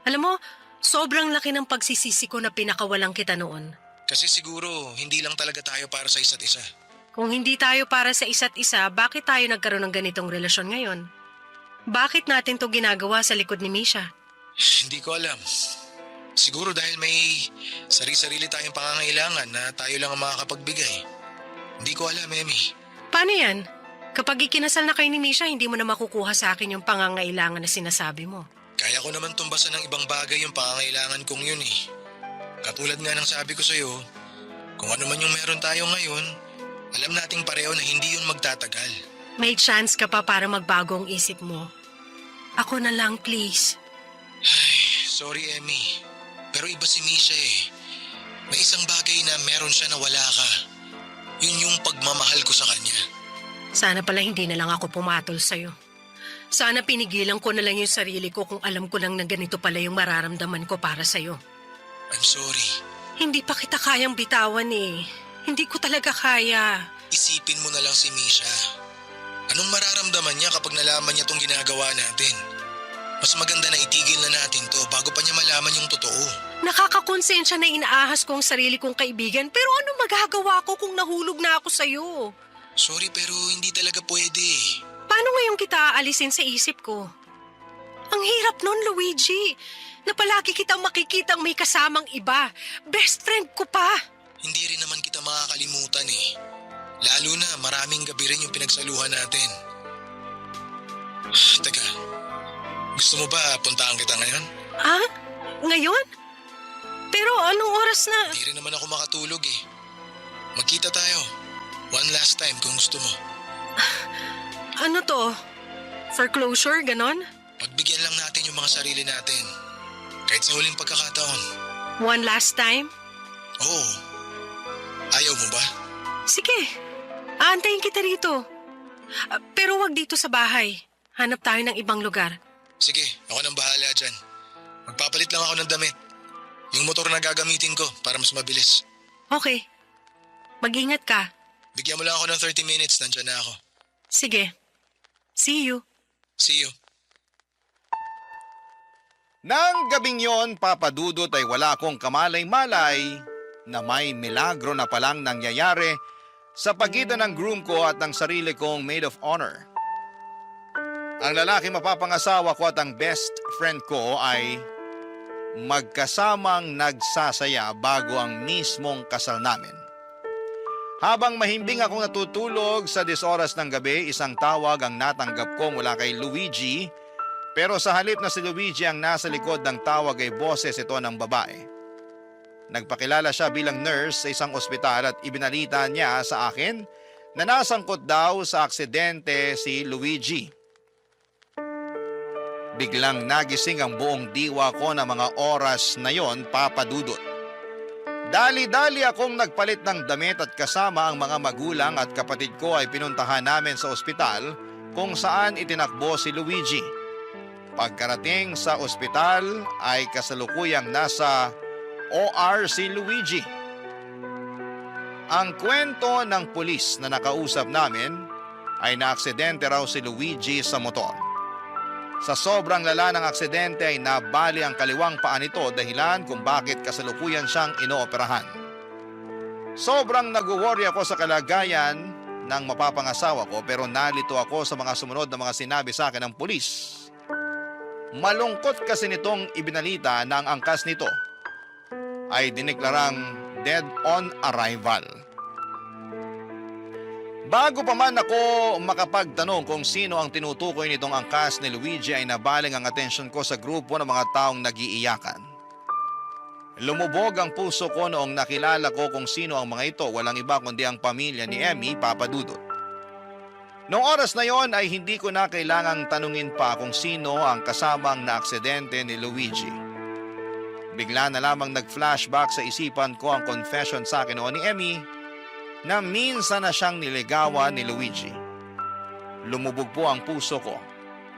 Alam mo, sobrang laki ng pagsisisi ko na pinakawalang kita noon. Kasi siguro hindi lang talaga tayo para sa isa't isa. Kung hindi tayo para sa isa't isa, bakit tayo nagkaroon ng ganitong relasyon ngayon? Bakit natin to ginagawa sa likod ni Misha? Hindi ko alam. Siguro dahil may sarili-sarili tayong pangangailangan na tayo lang ang makakapagbigay. Hindi ko alam, Emmy. Paano yan? Kapag ikinasal na kayo ni Misha, hindi mo na makukuha sa akin yung pangangailangan na sinasabi mo. Kaya ko naman tumbasan ng ibang bagay yung pangangailangan kong yun eh. Katulad nga ng sabi ko sa'yo, kung ano man yung meron tayo ngayon, alam nating pareho na hindi yun magtatagal. May chance ka pa para magbago ang isip mo. Ako na lang, please. Sorry, Emmy. Pero iba si Misha eh. May isang bagay na meron siya na wala ka. Yun yung pagmamahal ko sa kanya. Sana pala hindi na lang ako pumatol sa'yo. Sana pinigilan ko na lang yung sarili ko kung alam ko lang na ganito pala yung mararamdaman ko para sa'yo. I'm sorry. Hindi pa kita kayang bitawan eh. Hindi ko talaga kaya. Isipin mo na lang si Misha. Anong mararamdaman niya kapag nalaman niya tong ginagawa natin? Mas maganda na itigil na natin to bago pa niya malaman yung totoo. Nakakakonsensya na inaahas ko ang sarili kong kaibigan, pero ano magagawa ko kung nahulog na ako sa'yo? Sorry pero hindi talaga pwede. Paano ngayon kita aalisin sa isip ko? Ang hirap nun, Luigi. Na palagi kitang makikitang may kasamang iba. Best friend ko pa. Hindi rin naman kita makakalimutan eh. Lalo na maraming gabi rin yung pinagsaluhan natin. Teka, gusto mo ba puntaan kita ngayon? Ah? Ngayon? Pero anong oras na? Hindi rin naman ako makatulog eh. Magkita tayo. One last time kung gusto mo. Ano to? For closure, ganon? Pagbigyan lang natin yung mga sarili natin. Kahit sa huling pagkakataon. One last time? Oo. Ayaw mo ba? Sige. Aantayin kita rito. Pero wag dito sa bahay. Hanap tayo ng ibang lugar. Sige, ako nang bahala dyan. Magpapalit lang ako ng damit. Yung motor na gagamitin ko para mas mabilis. Okay. Mag-ingat ka. Bigyan mo lang ako ng 30 minutes, nandyan na ako. Sige. See you. See you. Nang gabing yon, Papa Dudut, ay wala akong kamalay-malay na may milagro na palang nangyayari sa pagitan ng groom ko at ng sarili kong maid of honor. Ang lalaki mapapangasawa ko at ang best friend ko ay magkasamang nagsasaya bago ang mismong kasal namin. Habang mahimbing akong natutulog sa 10 oras ng gabi, isang tawag ang natanggap ko mula kay Luigi. Pero sa halip na si Luigi ang nasa likod ng tawag ay boses ito ng babae. Nagpakilala siya bilang nurse sa isang ospital at ibinalita niya sa akin na nasangkot daw sa aksidente si Luigi. Biglang nagising ang buong diwa ko na mga oras na yon, Papa Dudut. Dali-dali akong nagpalit ng damit at kasama ang mga magulang at kapatid ko ay pinuntahan namin sa ospital kung saan itinakbo si Luigi. Pagkarating sa ospital ay kasalukuyang nasa OR si Luigi. Ang kwento ng pulis na nakausap namin ay naaksidente raw si Luigi sa motor. Sa sobrang lala ng aksidente ay nabali ang kaliwang paa nito dahilan kung bakit kasalukuyan siyang inooperahan. Sobrang nag-worry ako sa kalagayan ng mapapangasawa ko pero nalito ako sa mga sumunod na mga sinabi sa akin ng pulis. Malungkot kasi nitong ibinalita na ang angkas nito ay diniklarang dead on arrival. Bago pa man ako makapagtanong kung sino ang tinutukoy nitong angkas ni Luigi ay nabaling ang atensyon ko sa grupo ng mga taong nag-iiyakan. Lumubog ang puso ko noong nakilala ko kung sino ang mga ito, walang iba kundi ang pamilya ni Emmy, Papa Dudut. Noong oras na yon ay hindi ko na kailangang tanungin pa kung sino ang kasamang na aksidente ni Luigi. Bigla na lamang nag-flashback sa isipan ko ang confession sa akin noon ni Emmy na minsan na siyang niligawan ni Luigi. Lumubog po ang puso ko.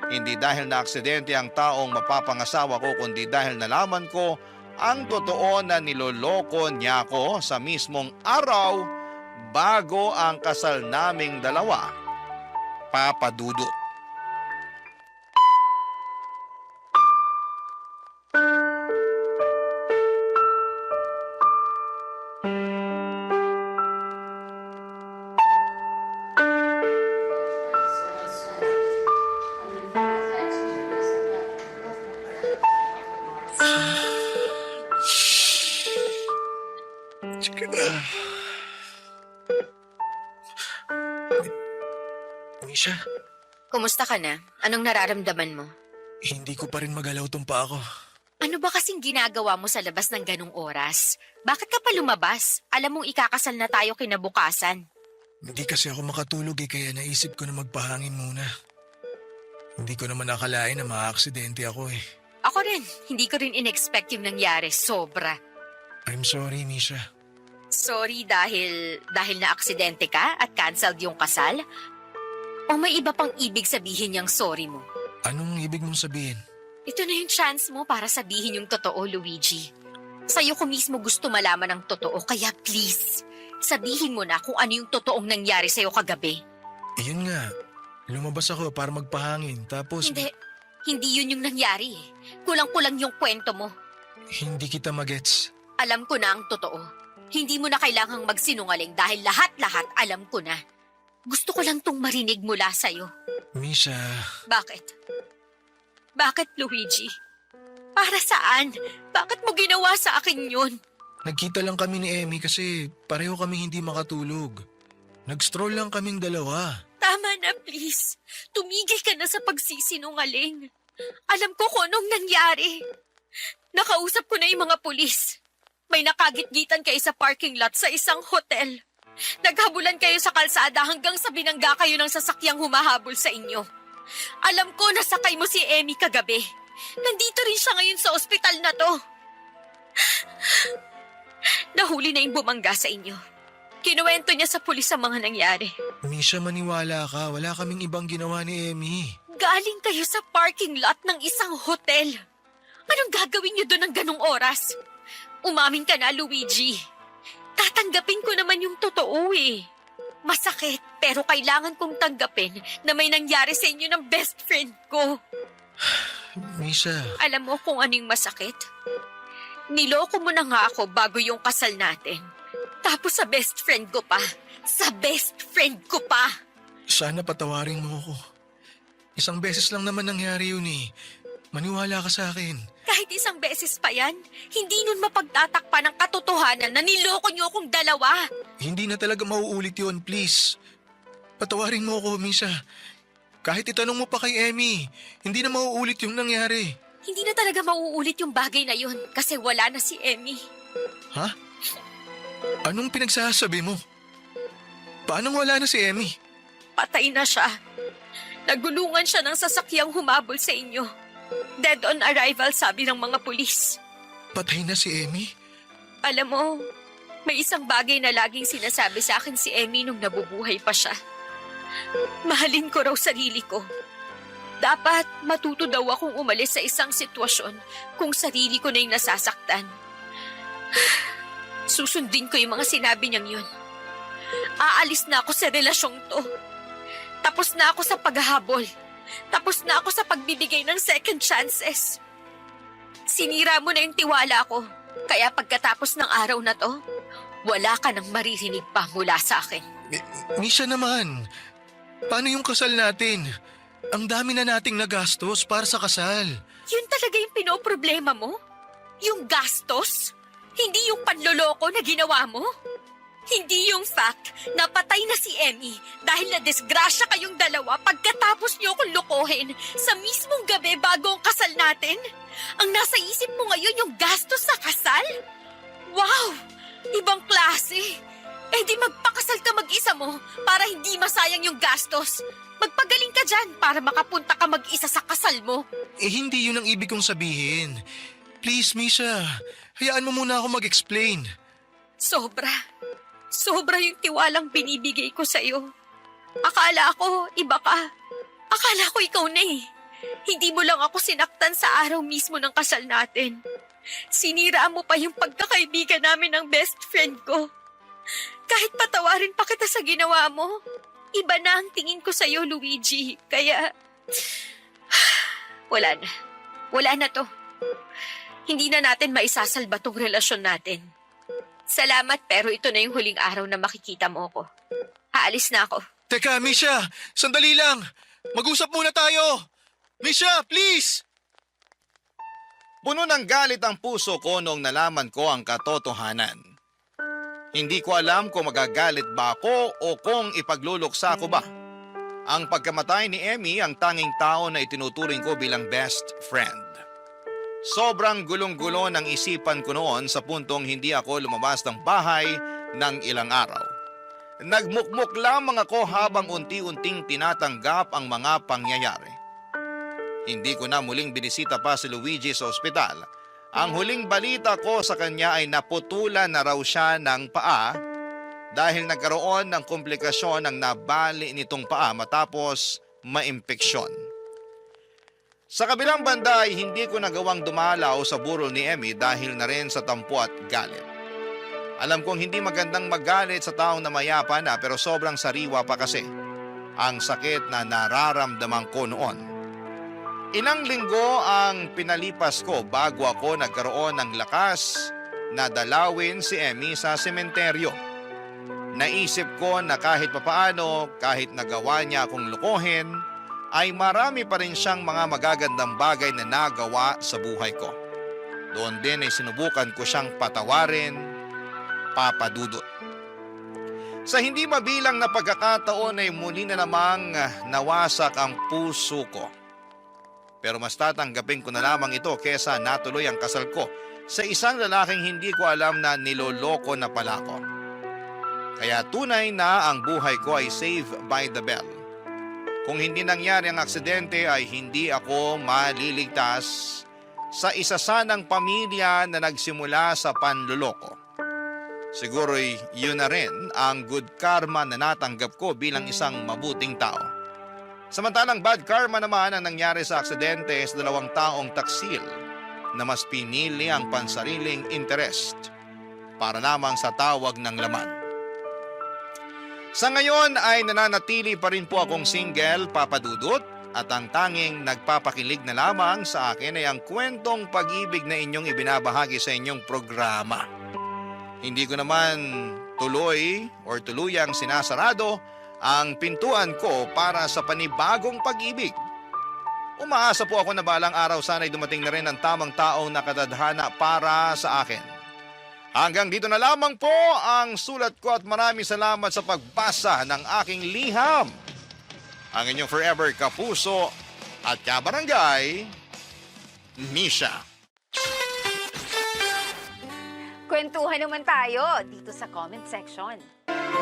Hindi dahil na aksidente ang taong mapapangasawa ko kundi dahil nalaman ko ang totoo na niloloko niya ako sa mismong araw bago ang kasal naming dalawa, Papa Dudut. Misha, Kumusta ka na? Anong nararamdaman mo? hindi ko pa rin magalaw tong pa ako. Ano ba kasing ginagawa mo sa labas ng ganong oras? Bakit ka pa lumabas? Alam mong ikakasal na tayo kinabukasan. Hindi kasi ako makatulog kaya naisip ko na magpahangin muna. Hindi ko naman nakalain na maaaksidente ako Ako rin, hindi ko rin in-expect yung nangyari. Sobra. I'm sorry, Misha. Sorry dahil na-aksidente ka at canceled yung kasal? O may iba pang ibig sabihin yung sorry mo? Anong ibig mong sabihin? Ito na yung chance mo para sabihin yung totoo, Luigi. Sa'yo ko mismo gusto malaman ang totoo, kaya please, sabihin mo na kung ano yung totoong nangyari sa'yo kagabi. Yun nga, lumabas ako para magpahangin tapos... Hindi yun yung nangyari. Kulang-kulang yung kwento mo. Hindi kita magets. Alam ko na ang totoo. Hindi mo na kailangang magsinungaling dahil lahat-lahat alam ko na. Gusto ko lang tong marinig mula sa'yo. Misha... Bakit? Bakit, Luigi? Para saan? Bakit mo ginawa sa akin yun? Nagkita lang kami ni Emmy kasi pareho kami hindi makatulog. Nag-stroll lang kaming dalawa. Tama na, please. Tumigil ka na sa pagsisinungaling. Alam ko kung anong nangyari. Nakausap ko na yung mga pulis. May nakagitgitan kayo sa parking lot sa isang hotel. Naghabulan kayo sa kalsada hanggang sa binangga kayo ng sasakyang humahabol sa inyo. Alam ko nasakay mo si Emmy kagabi. Nandito rin siya ngayon sa ospital na to. Nahuli na yung bumangga sa inyo. Kinuwento niya sa pulis ang mga nangyari. Misha, maniwala ka. Wala kaming ibang ginawa ni Emmy. Galing kayo sa parking lot ng isang hotel. Anong gagawin niyo doon ng ganong oras? Umamin ka na, Luigi. Tatanggapin ko naman yung totoo Masakit, pero kailangan kong tanggapin na may nangyari sa inyo ng best friend ko. Misha... Alam mo kung ano yung masakit? Niloko mo na nga ako bago yung kasal natin. Tapos sa best friend ko pa. Sa best friend ko pa. Sana patawarin mo ako. Isang beses lang naman nangyari yun Maniwala ka sa akin. Kahit isang beses pa yan, hindi nun mapagtatakpan ng katotohanan na niloko niyo akong dalawa. Hindi na talaga mauulit yun, please. Patawarin mo ako, Misha. Kahit itanong mo pa kay Emmy, hindi na mauulit yung nangyari. Hindi na talaga mauulit yung bagay na yun kasi wala na si Emmy. Ha? Anong pinagsasabi mo? Paanong wala na si Emmy? Patay na siya. Nagulungan siya ng sasakyang humabol sa inyo. Dead on arrival, sabi ng mga pulis. Patay na si Emmy? Alam mo, May isang bagay na laging sinasabi sa akin si Emmy nung nabubuhay pa siya. Mahalin ko raw sarili ko. Dapat matuto daw akong umalis sa isang sitwasyon kung sarili ko na yung nasasaktan. Susundin ko yung mga sinabi niyang yun. Aalis na ako sa relasyong to. Tapos na ako sa paghahabol. Tapos na ako sa pagbibigay ng second chances. Sinira mo na yung tiwala ko. Kaya pagkatapos ng araw na to, wala ka nang maririnig pa mula sa akin. Misha naman, paano yung kasal natin? Ang dami na nating nagastos para sa kasal. Yun talaga yung pinoproblema mo? Yung gastos? Hindi yung panloloko na ginawa mo? Hindi yung fact na patay na si Emmy dahil na-disgrasya kayong dalawa pagkatapos niyo akong lokohin sa mismong gabi bago ang kasal natin? Ang nasa isip mo ngayon yung gastos sa kasal? Wow! Ibang klase! Eh di magpakasal ka mag-isa mo para hindi masayang yung gastos. Magpagaling ka dyan para makapunta ka mag-isa sa kasal mo. Eh hindi yun ang ibig kong sabihin. Please, Misha, hayaan mo muna ako mag-explain. Sobra. Sobra yung tiwalang binibigay ko sa'yo. Akala ko, iba ka. Akala ko ikaw na eh. Hindi mo lang ako sinaktan sa araw mismo ng kasal natin. Sinira mo pa yung pagkakaibigan namin ng best friend ko. Kahit patawarin pa kita sa ginawa mo, iba na ang tingin ko sa'yo, Luigi. Kaya, wala na. Wala na to. Hindi na natin maisasalba tong relasyon natin. Salamat pero ito na yung huling araw na makikita mo ko. Aalis na ako. Teka, Misha, sandali lang. Mag-usap muna tayo. Misha, please! Puno ng galit ang puso ko nung nalaman ko ang katotohanan. Hindi ko alam kung magagalit ba ako o kung ipagluluksa ko ba. Ang pagkamatay ni Emmy ang tanging tao na itinuturing ko bilang best friend. Sobrang gulong-gulo ng isipan ko noon sa puntong hindi ako lumabas ng bahay ng ilang araw. Nagmukmuk lamang ako habang unti-unting tinatanggap ang mga pangyayari. Hindi ko na muling binisita pa si Luigi sa ospital. Ang huling balita ko sa kanya ay naputulan na raw siya ng paa dahil nagkaroon ng komplikasyon ng nabali nitong paa matapos maimpeksyon. Sa kabilang banda ay hindi ko nagawang dumalaw sa burol ni Emmy dahil na rin sa tampo at galit. Alam kong hindi magandang magalit sa taong na mayapa na pero sobrang sariwa pa kasi ang sakit na nararamdaman ko noon. Ilang linggo ang pinalipas ko bago ako nagkaroon ng lakas na dalawin si Emmy sa sementeryo. Naisip ko na kahit papaano, kahit nagawa niya akong lukohin, ay marami pa rin siyang mga magagandang bagay na nagawa sa buhay ko. Doon din ay sinubukan ko siyang patawarin, papadudot. Sa hindi mabilang na pagkakataon ay muli na namang nawasak ang puso ko. Pero mas tatanggapin ko na lamang ito kesa natuloy ang kasal ko sa isang lalaking hindi ko alam na niloloko na pala ko. Kaya tunay na ang buhay ko ay saved by the bell. Kung hindi nangyari ang aksidente ay hindi ako maliligtas sa isa sanang pamilya na nagsimula sa panluloko. Siguro'y yun na rin ang good karma na natanggap ko bilang isang mabuting tao. Samantalang bad karma naman ang nangyari sa aksidente sa dalawang taong taksil na mas pinili ang pansariling interest para lamang sa tawag ng laman. Sa ngayon ay nananatili pa rin po akong single, papadudot, at ang tanging nagpapakilig na lamang sa akin ay ang kwentong pag-ibig na inyong ibinabahagi sa inyong programa. Hindi ko naman tuluyang sinasarado ang pintuan ko para sa panibagong pag-ibig. Umaasa po ako na balang araw sana'y dumating na rin ang tamang taong nakatadhana para sa akin. Hanggang dito na lamang po ang sulat ko at maraming salamat sa pagbasa ng aking liham. Ang inyong forever kapuso at kabarangay, Misha. Kwentuhan naman tayo dito sa comment section.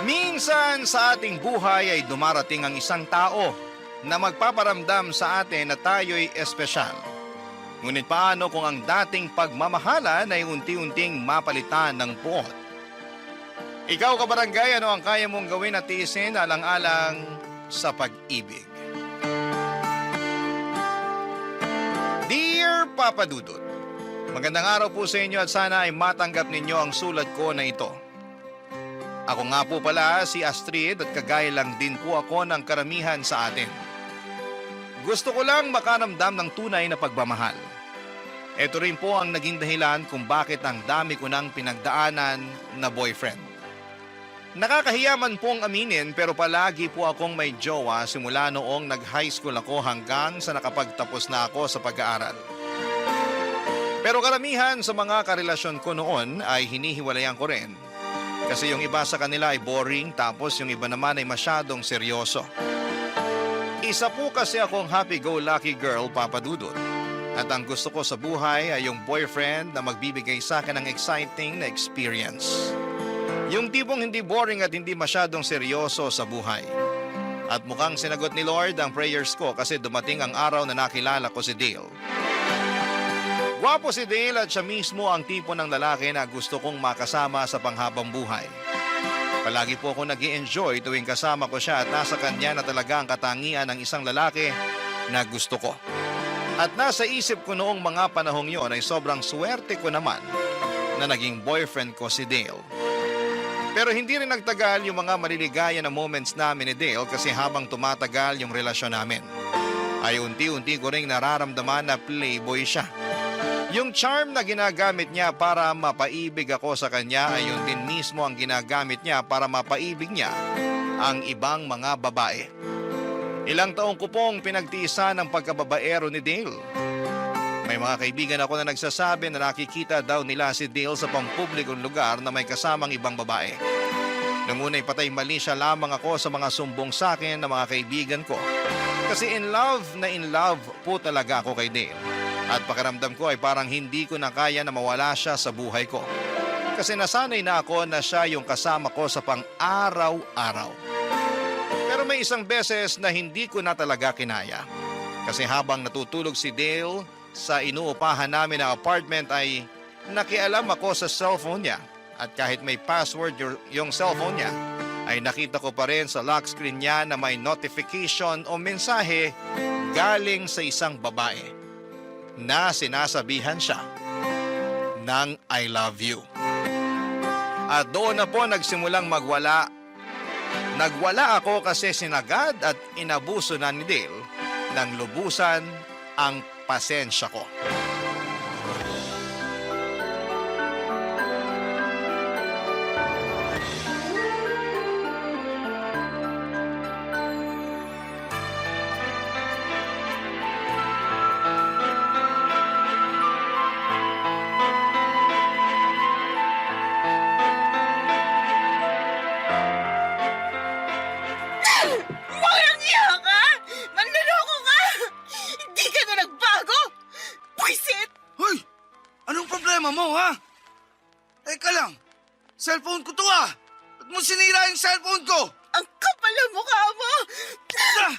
Minsan sa ating buhay ay dumarating ang isang tao na magpaparamdam sa atin na tayo'y espesyal. Ngunit paano kung ang dating pagmamahalan ay unti-unting mapalitan ng buot? Ikaw, kabarangay, ano ang kaya mong gawin at tiisin alang-alang sa pag-ibig? Dear Papa Dudut, magandang araw po sa inyo at sana ay matanggap ninyo ang sulat ko na ito. Ako nga po pala si Astrid at kagaya lang din po ako ng karamihan sa atin. Gusto ko lang makaramdam ng tunay na pagmamahal. Ito rin po ang naging dahilan kung bakit ang dami ko nang pinagdaanan na boyfriend. Nakakahiya man pong aminin pero palagi po akong may jowa simula noong nag-high school ako hanggang sa nakapagtapos na ako sa pag-aaral. Pero karamihan sa mga karelasyon ko noon ay hinihiwalayan ko rin. Kasi yung iba sa kanila ay boring tapos yung iba naman ay masyadong seryoso. Isa po kasi akong happy-go-lucky girl, Papa Dudut. At ang gusto ko sa buhay ay yung boyfriend na magbibigay sa akin ng exciting na experience. Yung tipong hindi boring at hindi masyadong seryoso sa buhay. At mukhang sinagot ni Lord ang prayers ko kasi dumating ang araw na nakilala ko si Dale. Gwapo si Dale at siya mismo ang tipo ng lalaki na gusto kong makasama sa panghabang buhay. Palagi po ako nag-i-enjoy tuwing kasama ko siya at nasa kanya na talaga ang katangian ng isang lalaki na gusto ko. At nasa isip ko noong mga panahong yon ay sobrang swerte ko naman na naging boyfriend ko si Dale. Pero hindi rin nagtagal yung mga maliligaya na moments namin ni Dale kasi habang tumatagal yung relasyon namin, ay unti-unti ko ring nararamdaman na playboy siya. Yung charm na ginagamit niya para mapaibig ako sa kanya ay yun din mismo ang ginagamit niya para mapaibig niya ang ibang mga babae. Ilang taong ko pong pinagtiisan ang pagkababaero ni Dale. May mga kaibigan ako na nagsasabi na nakikita daw nila si Dale sa pampublikong lugar na may kasamang ibang babae. Nung una'y patay mali siya lamang ako sa mga sumbong sa akin ng mga kaibigan ko. Kasi in love po talaga ako kay Dale. At pakiramdam ko ay parang hindi ko na kaya na mawala siya sa buhay ko. Kasi nasanay na ako na siya yung kasama ko sa pang-araw-araw. Pero may isang beses na hindi ko na talaga kinaya. Kasi habang natutulog si Dale sa inuupahan namin na apartment ay nakialam ako sa cellphone niya. At kahit may password yung cellphone niya, ay nakita ko pa rin sa lock screen niya na may notification o mensahe galing sa isang babae na sinasabihan siya ng I love you. At doon na po nagsimulang magwala. Nagwala ako kasi sinagad at inabuso na ni Dale ng lubusan ang pasensya ko. Walang iya ka! Manloloko ka! Hindi ka na nagbago! Pwisit! Hoy! Anong problema mo, ha? Teka lang. Cellphone ko to, ha? Ba't mo sinira yung cellphone ko? Ang kapal ng mukha mo! Ah!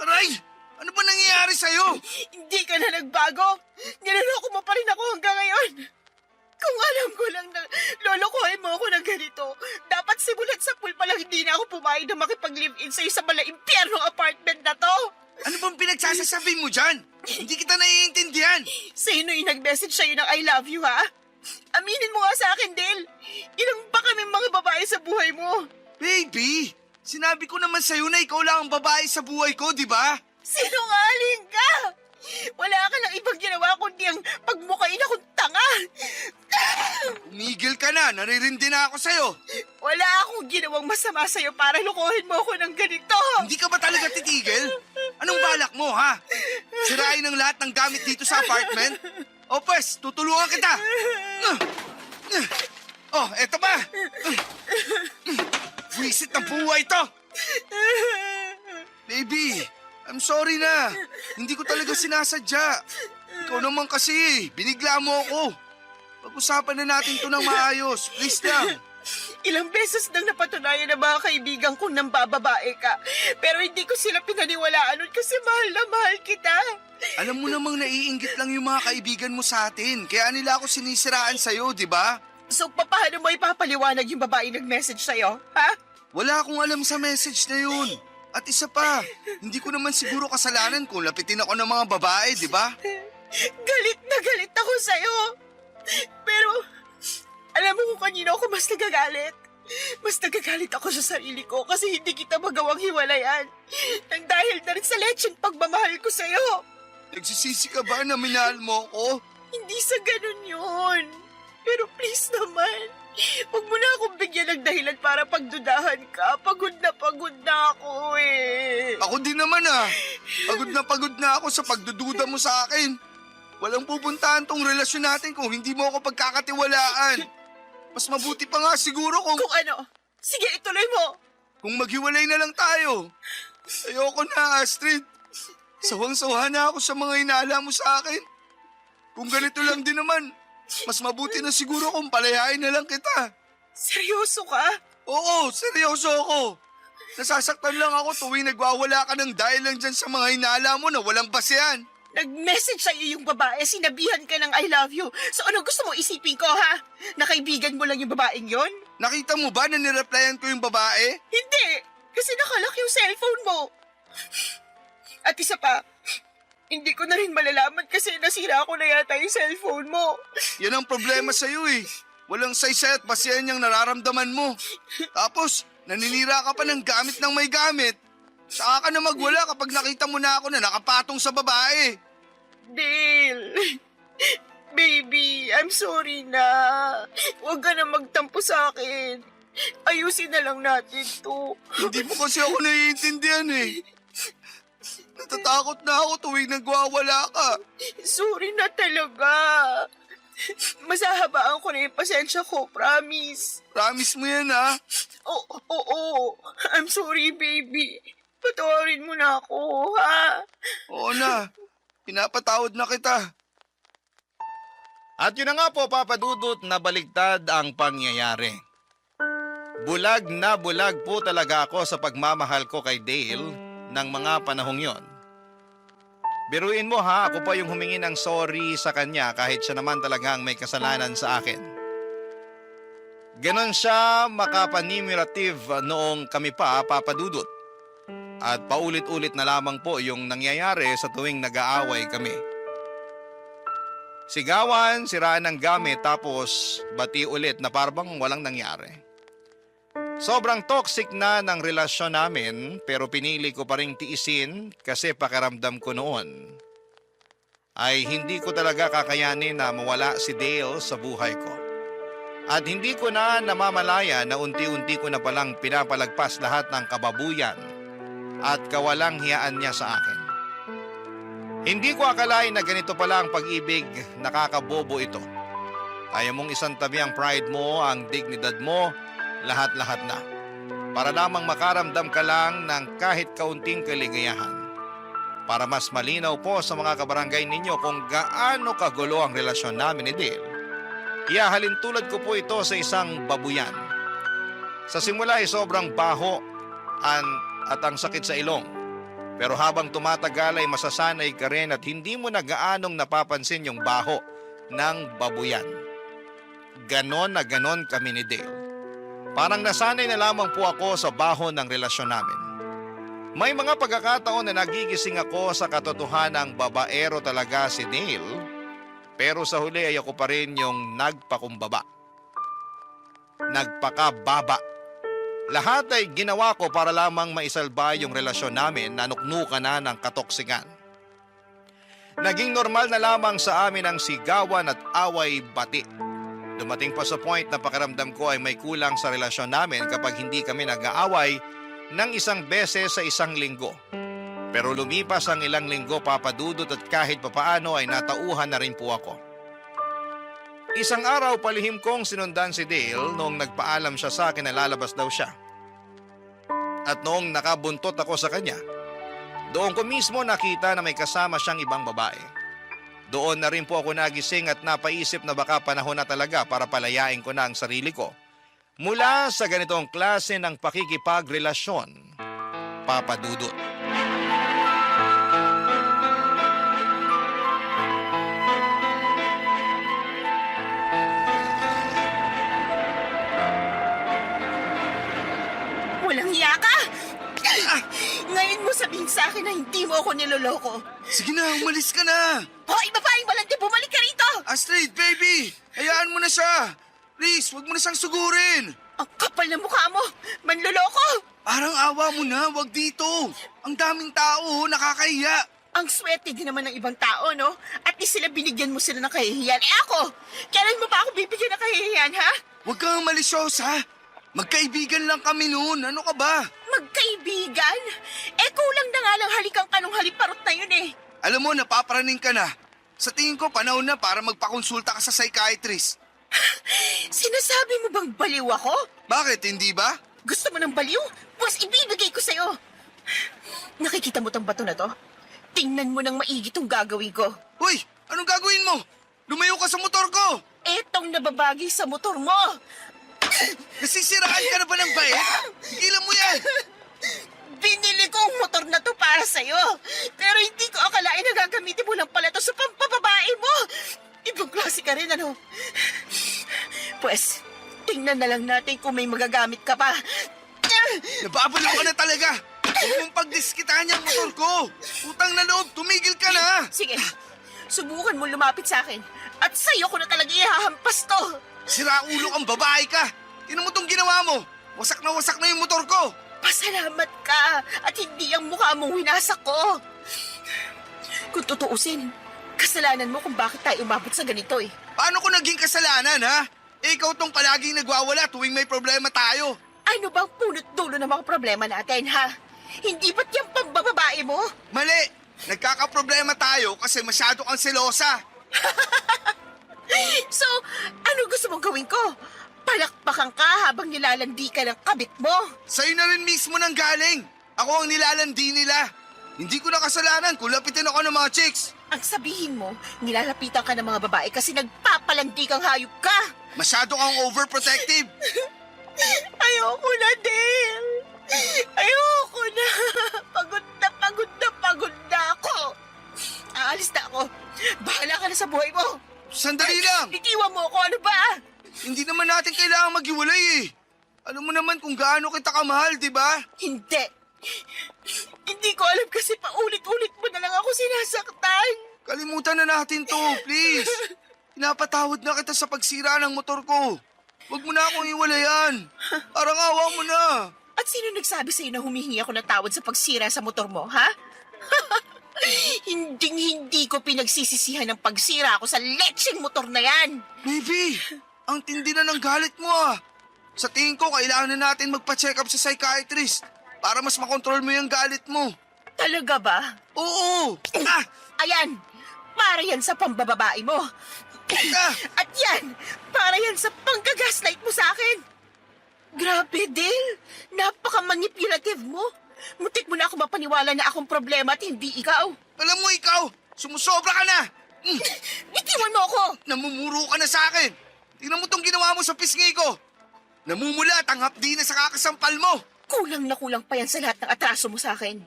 Aray! Ano ba nangyayari sa'yo? Hindi ka na nagbago! Niloloko mo pa rin ako hanggang ngayon! Kung alam ko lang na lolokohin mo ako ng ganito, dapat simulat sa pool pa lang hindi na ako pumayag na makipag-live-in sa'yo sa mala impyernong apartment na to! Ano bang pinagsasasabi mo dyan? Hindi kita naiintindihan. Sino yung nag-message sa'yo ng I love you, ha? Aminin mo nga sa akin, Dale. Ilang ba kaming mga babae sa buhay mo? Baby, sinabi ko naman sa'yo na ikaw lang ang babae sa buhay ko, di ba? Sinungaling ka! Wala ka lang ibang ginawa kundi ang pagmukain akong tanga. Umigil ka na, naririndi na ako sa'yo. Wala akong ginawang masama sa'yo para lukuhin mo ako ng ganito. Hindi ka ba talaga titigil? Anong balak mo, ha? Sirain ang lahat ng gamit dito sa apartment? O pues, tutulungan kita. Oh, eto ba? Visit ng buhay to. Baby, I'm sorry na. Hindi ko talaga sinasadya. Ikaw naman kasi, binigla mo ako. Pag-usapan na natin to ng maayos. Please lang. Ilang beses nang napatunayan ng mga kaibigan kong nambababae ka. Pero hindi ko sila pinaniwalaan nun kasi mahal na mahal kita. Alam mo namang naiinggit lang yung mga kaibigan mo sa atin. Kaya nila ako sinisiraan sa'yo, di ba? So, paano mo ipapaliwanag yung babae nag-message sa'yo, ha? Wala akong alam sa message na yun. At isa pa, hindi ko naman siguro kasalanan kung lapitin ako ng mga babae, di ba? Galit na galit ako sa'yo. Pero, alam mo kung kanino ako mas nagagalit? Mas nagagalit ako sa sarili ko kasi hindi kita magawang hiwalayan. Nang dahil na rin sa lecheng pagmamahal ko sa'yo. Nagsisisi ka ba na minahal mo ko? Hindi sa ganun yun. Pero please naman, huwag mo na akong bigyan ng dahilan para pagdudahan ka. Pagod na ako eh. Ako din naman pagod na ako sa pagdududa mo sa akin. Walang pupuntahan tong relasyon natin kung hindi mo ako pagkakatiwalaan. Mas mabuti pa nga siguro kung Kung ano, sige ituloy mo. maghiwalay na lang tayo. Ayoko na, Astrid. Sawang-sawa na ako sa mga inaala mo sa akin. Kung ganito lang din naman, mas mabuti na siguro kung palayain na lang kita. Seryoso ka? Oo, seryoso ako. Nasasaktan lang ako tuwing nagwawala ka ng dahil lang dyan sa mga inaala mo na walang basehan. Nag-message sa'yo yung babae, sinabihan ka ng I love you. So ano gusto mo isipin ko, ha? Na kaibigan mo lang yung babaeng yon? Nakita mo ba na nireplyan ko yung babae? Hindi! Kasi nakalock yung cellphone mo. At isa pa, hindi ko na rin malalaman kasi nasira ko na yata yung cellphone mo. Yan ang problema sa'yo eh. Walang saysay at basehan yung nararamdaman mo. Tapos, naninira ka pa ng gamit ng may gamit. Saka ka na magwala kapag nakita mo na ako na nakapatong sa babae. Dale, baby, I'm sorry na. Huwag ka na magtampo sa akin. Ayusin na lang natin to. Hindi mo kasi ako naiintindihan eh. Natatakot na ako tuwing nagwawala ka. Sorry na talaga. Masahabaan ko na yung pasensya ko, promise. Promise mo yan ha? Oo. I'm sorry, baby. Patawarin mo na ako, ha? Oo na. Pinapatawad na kita. At yun na nga po, Papa Dudut, na baligtad ang pangyayari. Bulag na bulag po talaga ako sa pagmamahal ko kay Dale ng mga panahong yon. Biruin mo ha, ako pa yung humingi ng sorry sa kanya kahit siya naman talagang may kasalanan sa akin. Ganon siya makapanimulative noong kami pa, Papa Dudut. At paulit-ulit na lamang po yung nangyayari sa tuwing nag-aaway kami. Sigawan, siraan ng gamit tapos bati ulit na parang walang nangyari. Sobrang toxic na ng relasyon namin pero pinili ko pa ring tiisin kasi pakiramdam ko noon ay hindi ko talaga kakayanin na mawala si Dale sa buhay ko. At hindi ko na namamalaya na unti-unti ko na palang pinapalagpas lahat ng kababuyan at kawalang hiyaan niya sa akin. Hindi ko akalain na ganito pala ang pag-ibig, nakakabobo ito. Kaya mong isang tabi ang pride mo, ang dignidad mo, lahat-lahat na. Para lamang makaramdam ka lang ng kahit kaunting kaligayahan. Para mas malinaw po sa mga kabarangay ninyo kung gaano kagulo ang relasyon namin ni Dale, ihahalin tulad ko po ito sa isang babuyan. Sa simula ay sobrang baho at ang sakit sa ilong. Pero habang tumatagal ay masasanay ka rin at hindi mo na gaanong napapansin yung baho ng babuyan. Ganon na ganon kami ni Dale. Parang nasanay na lamang po ako sa baho ng relasyon namin. May mga pagkakataon na nagigising ako sa katotohanang babaero talaga si Dale, pero sa huli ay ako pa rin yung nagpakumbaba. Nagpakababa. Lahat ay ginawa ko para lamang maisalba yung relasyon namin na nuknukan na ng katoksikan. Naging normal na lamang sa amin ang sigawan at away bati. Dumating pa sa point na pakiramdam ko ay may kulang sa relasyon namin kapag hindi kami nag-aaway ng isang beses sa isang linggo. Pero lumipas ang ilang linggo, Papa Dudut, at kahit papaano ay natauhan na rin po ako. Isang araw palihim kong sinundan si Dale noong nagpaalam siya sa akin na lalabas daw siya. At noong nakabuntot ako sa kanya, doon ko mismo nakita na may kasama siyang ibang babae. Doon na rin po ako nagising at napaisip na baka panahon na talaga para palayain ko na ang sarili ko mula sa ganitong klase ng pakikipagrelasyon, Papa Dudut. sabihin sa akin na hindi mo ako niloloko. Sige na, umalis ka na. Hoy, babaeng malandi, bumalik ka rito! Astrid, baby! Hayaan mo na siya. Please, wag mo na siyang sugurin. Ang kapal na mukha mo! Manloloko! Parang awa mo na, wag dito. Ang daming tao, nakakahiya. Ang swerte din naman ng ibang tao, no? At least sila binigyan mo sila ng kahihiyan. Eh ako, kailan mo pa ako bibigyan ng kahihiyan, ha? Huwag kang malisyosa. Magkaibigan lang kami noon. Ano ka ba? Magkaibigan? Eh kulang na nga lang halikang kanong haliparot na yun eh. Alam mo, napaparaning ka na. Sa tingin ko, panahon na para magpakonsulta ka sa psychiatrist. Sinasabi mo bang baliw ako? Bakit, hindi ba? Gusto mo ng baliw? Pues ibibigay ko sa'yo. Nakikita mo tong bato na to? Tingnan mo ng maigi tong gagawin ko. Uy, anong gagawin mo? Lumayo ka sa motor ko. Etong nababagi sa motor mo. Nasisiraan ka na ba ng bait? Higilan mo yan. Binili ko ang motor na to para sa'yo. Pero hindi ko akalain na gagamitin mo lang pala to sa pampababae mo. Ibang klase ka rin, ano? Pues, tingnan na lang natin kung may magagamit ka pa. Nababalaw ka na talaga. Huwag mong pagdiskitahan yung motor ko. Utang na loob, tumigil ka na. Sige, subukan mo lumapit sa akin. At sa'yo ko na talaga ihahampas to. Sira ulo kang babae ka. Tinan mo tong ginawa mo. Wasak na yung motor ko. Pasalamat ka at hindi ang mukha mong winasak ko. Kung tutuusin, kasalanan mo kung bakit tayo umabot sa ganito eh. Paano ko naging kasalanan, ha? Ikaw tong palaging nagwawala tuwing may problema tayo. Ano bang punot dulo ng mga problema natin, ha? Hindi ba't yung pambababae mo? Mali. Nagkakaproblema tayo kasi masyado kang selosa. So, ano gusto mong gawin ko? Palakpakan ka habang nilalandi ka ng kabit mo. Sa'yo na rin mismo nang galing. Ako ang nilalandi nila. Hindi ko na kasalanan kung lapitin ako ng mga chicks. Ang sabihin mo, nilalapitan ka ng mga babae kasi nagpapalandi kang hayop ka. Masyado kang overprotective. Ayoko na, Dale. Ayoko na. Pagod na ako. Aalis na ako. Bahala ka na sa buhay mo. Sandali lang. Bitiwan mo ako, ano ba? Hindi naman natin kailangan maghiwalay eh. Alam mo naman kung gaano kita kamahal, di ba? Hindi. Hindi ko alam kasi paulit-ulit mo na lang ako sinasaktan. Kalimutan na natin to, please. Pinapatawad na kita sa pagsira ng motor ko. Huwag mo na akong iwalayan. Parang awa mo na. At sino nagsabi sa'yo na humihingi ako ng tawad sa pagsira sa motor mo, ha? Hinding-hindi ko pinagsisisihan ng pagsira ako sa lecheng motor na yan. Baby, ang tindi na ng galit mo ah. Sa tingin ko, kailangan na natin magpa-check up sa psychiatrist para mas makontrol mo yung galit mo. Talaga ba? Oo! Ah! Ayan, para yan sa pambababae mo. Ah! At yan, para yan sa panggagaslight mo sa akin. Grabe, Dale. Napaka-manipulative mo. Muntik mo na ako mapaniwala na akong problema at hindi ikaw. Alam mo ikaw, sumusobra ka na! Bitiwan mo ako! Namumuro ka na sa akin! Tingnan mo tong ginawa mo sa pisngi ko! Namumulat ang hapdi na sa kakasampal mo! Kulang na kulang pa yan sa lahat ng atraso mo sa akin.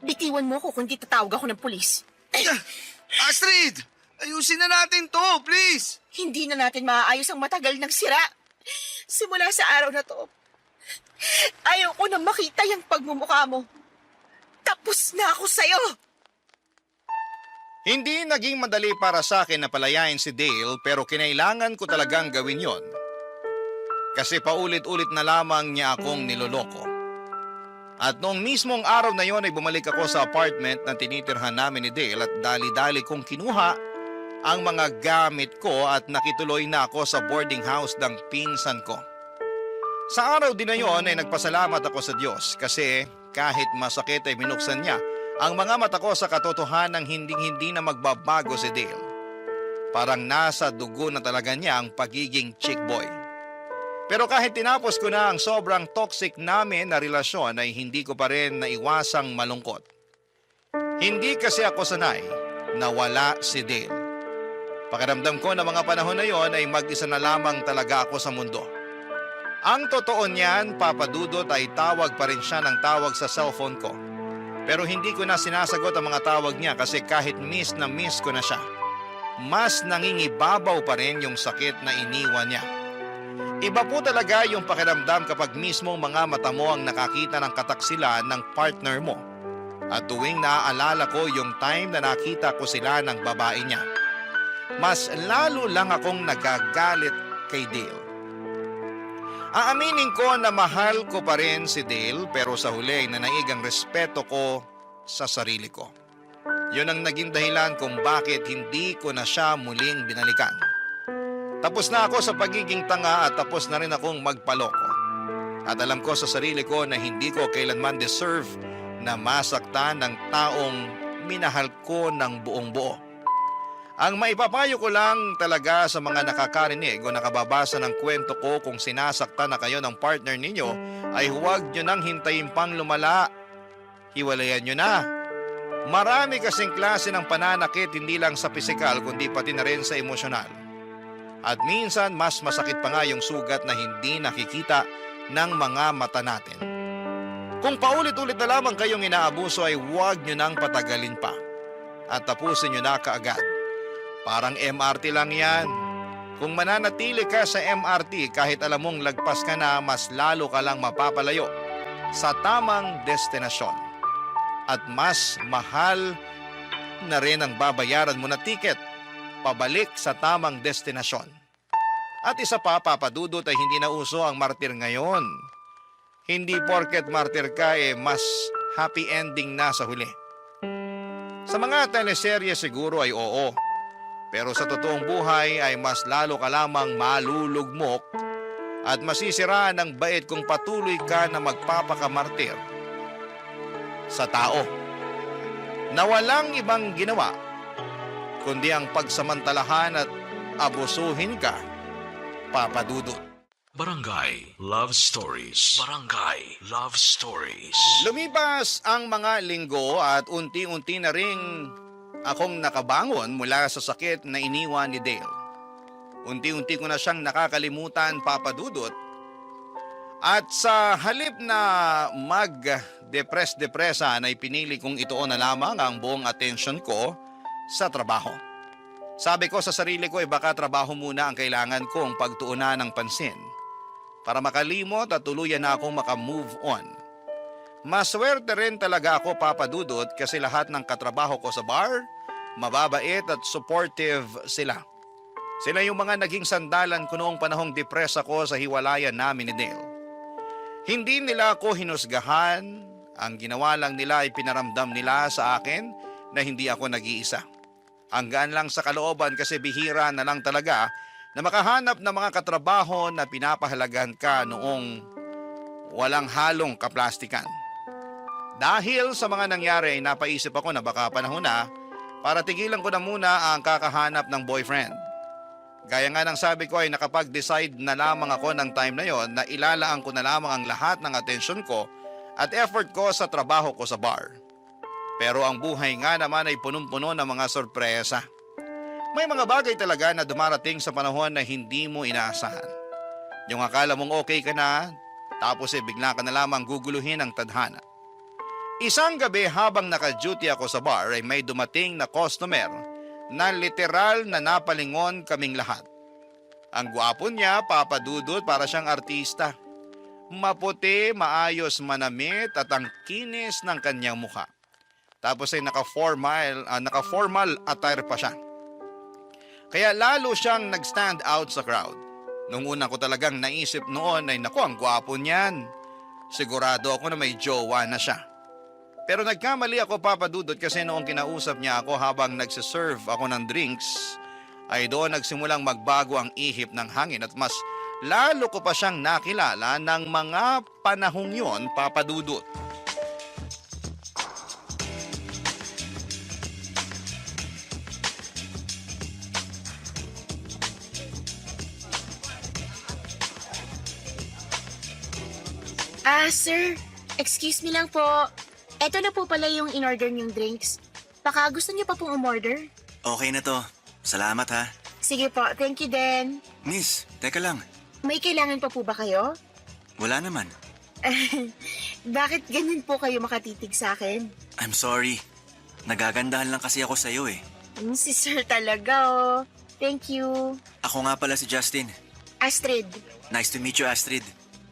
Bitiwan mo ako kung di tatawag ako ng pulis. Astrid! Ayusin na natin to, please! Hindi na natin maaayos ang matagal ng sira. Simula sa araw na to, ayaw ko na makita yung pagmumukha mo. Tapos na ako sa'yo. Hindi naging madali para sa akin na palayain si Dale pero kinailangan ko talagang gawin yon. Kasi paulit-ulit na lamang niya akong niloloko. At noong mismong araw na yon ay bumalik ako sa apartment na tinitirhan namin ni Dale at dali-dali kong kinuha ang mga gamit ko at nakituloy na ako sa boarding house ng pinsan ko. Sa araw din na yon ay nagpasalamat ako sa Diyos kasi kahit masakit ay binuksan niya ang mga mata ko sa katotohanan hindi na magbabago si Dale. Parang nasa dugo na talaga niya ang pagiging chick boy. Pero kahit tinapos ko na ang sobrang toxic namin na relasyon ay hindi ko pa rin naiwasang malungkot. Hindi kasi ako sanay na wala si Dale. Pakiramdam ko na mga panahon na yon ay mag-isa na lamang talaga ako sa mundo. Ang totoo niyan, Papa Dudot, ay tawag pa rin siya ng tawag sa cellphone ko. Pero hindi ko na sinasagot ang mga tawag niya kasi kahit miss na miss ko na siya, mas nangingibabaw pa rin yung sakit na iniwan niya. Iba po talaga yung pakiramdam kapag mismong mga mata mo ang nakakita ng kataksilan ng partner mo. At tuwing naaalala ko yung time na nakita ko sila ng babae niya, mas lalo lang akong nagagalit kay Dale. Aaminin ko na mahal ko pa rin si Dale, pero sa huli ay nanaig ang respeto ko sa sarili ko. Yun ang naging dahilan kung bakit hindi ko na siya muling binalikan. Tapos na ako sa pagiging tanga at tapos na rin akong magpaloko. At alam ko sa sarili ko na hindi ko kailanman deserve na masaktan ng taong minahal ko ng buong buo. Ang maipapayo ko lang talaga sa mga nakakarinig o nakababasa ng kwento ko kung sinasaktan na kayo ng partner ninyo ay huwag nyo nang hintayin pang lumala. Hiwalayan nyo na. Marami kasing klase ng pananakit hindi lang sa pisikal kundi pati na rin sa emosyonal. At minsan mas masakit pa nga yung sugat na hindi nakikita ng mga mata natin. Kung paulit-ulit na lamang kayong inaabuso ay huwag nyo nang patagalin pa at tapusin nyo na kaagad. Parang MRT lang yan. Kung mananatili ka sa MRT kahit alam mong lagpas ka na, mas lalo ka lang mapapalayo sa tamang destinasyon. At mas mahal na rin ang babayaran mo na tiket pabalik sa tamang destinasyon. At isa pa, papadudot, ay hindi na uso ang martir ngayon. Hindi porket martir ka mas happy ending na sa huli. Sa mga teleserye siguro ay oo. Pero sa totoong buhay ay mas lalo ka lamang malulugmok at masisiraan ng bait kung patuloy ka na magpapakamartir sa tao na walang ibang ginawa kundi ang pagsamantalahan at abusuhin ka, papadudot. Barangay Love Stories. Barangay Love Stories. Lumipas ang mga linggo at unti-unti na ring akong nakabangon mula sa sakit na iniwan ni Dale. Unti-unti ko na siyang nakakalimutan, papadudot. At sa halip na mag-depress-depressan ay pinili kong ituon na lamang ang buong atensyon ko sa trabaho. Sabi ko sa sarili ko ay baka trabaho muna ang kailangan kong pagtuunan ng pansin para makalimot at tuluyan na akong makamove on. Maswerte rin talaga ako, papadudot, kasi lahat ng katrabaho ko sa bar, mababait at supportive sila. Sila yung mga naging sandalan ko noong panahong depress ako sa hiwalayan namin ni Dale. Hindi nila ako hinusgahan, ang ginawa lang nila ay pinaramdam nila sa akin na hindi ako nag-iisa. Ang gaan lang sa kalooban kasi bihira na lang talaga na makahanap ng mga katrabaho na pinapahalagahan ka noong walang halong kaplastikan. Dahil sa mga nangyari ay napaisip ako na baka panahon na para tigilan ko na muna ang kakahanap ng boyfriend. Gaya nga ng sabi ko ay nakapag-decide na lamang ako ng time na yon na ilalaan ko na lamang ang lahat ng atensyon ko at effort ko sa trabaho ko sa bar. Pero ang buhay nga naman ay punong-puno ng mga sorpresa. May mga bagay talaga na dumarating sa panahon na hindi mo inaasahan. Yung akala mong okay ka na, tapos bigla ka na lamang guguluhin ng tadhana. Isang gabi habang naka-duty ako sa bar ay may dumating na customer na literal na napalingon kaming lahat. Ang gwapo niya, papadudot, para siyang artista. Maputi, maayos manamit at ang kinis ng kanyang mukha. Tapos ay naka-formal attire pa siya. Kaya lalo siyang nag-stand out sa crowd. Nung una ko talagang naisip noon ay naku, ang gwapo niyan. Sigurado ako na may jowa na siya. Pero nagkamali ako, papadudot, kasi noong kinausap niya ako habang nagsiserve ako ng drinks, ay doon nagsimulang magbago ang ihip ng hangin at mas lalo ko pa siyang nakilala ng mga panahong yon, papadudot. Sir, excuse me lang po. Eto na po pala yung in-order niyong drinks. Baka gusto niyo pa pong umorder? Okay na to. Salamat ha. Sige po, thank you din. Miss, teka lang. May kailangan pa po ba kayo? Wala naman. Bakit ganyan po kayo makatitig sa akin? I'm sorry. Nagagandahan lang kasi ako sa'yo eh. Si Sir talaga oh. Thank you. Ako nga pala si Justin. Astrid. Nice to meet you, Astrid.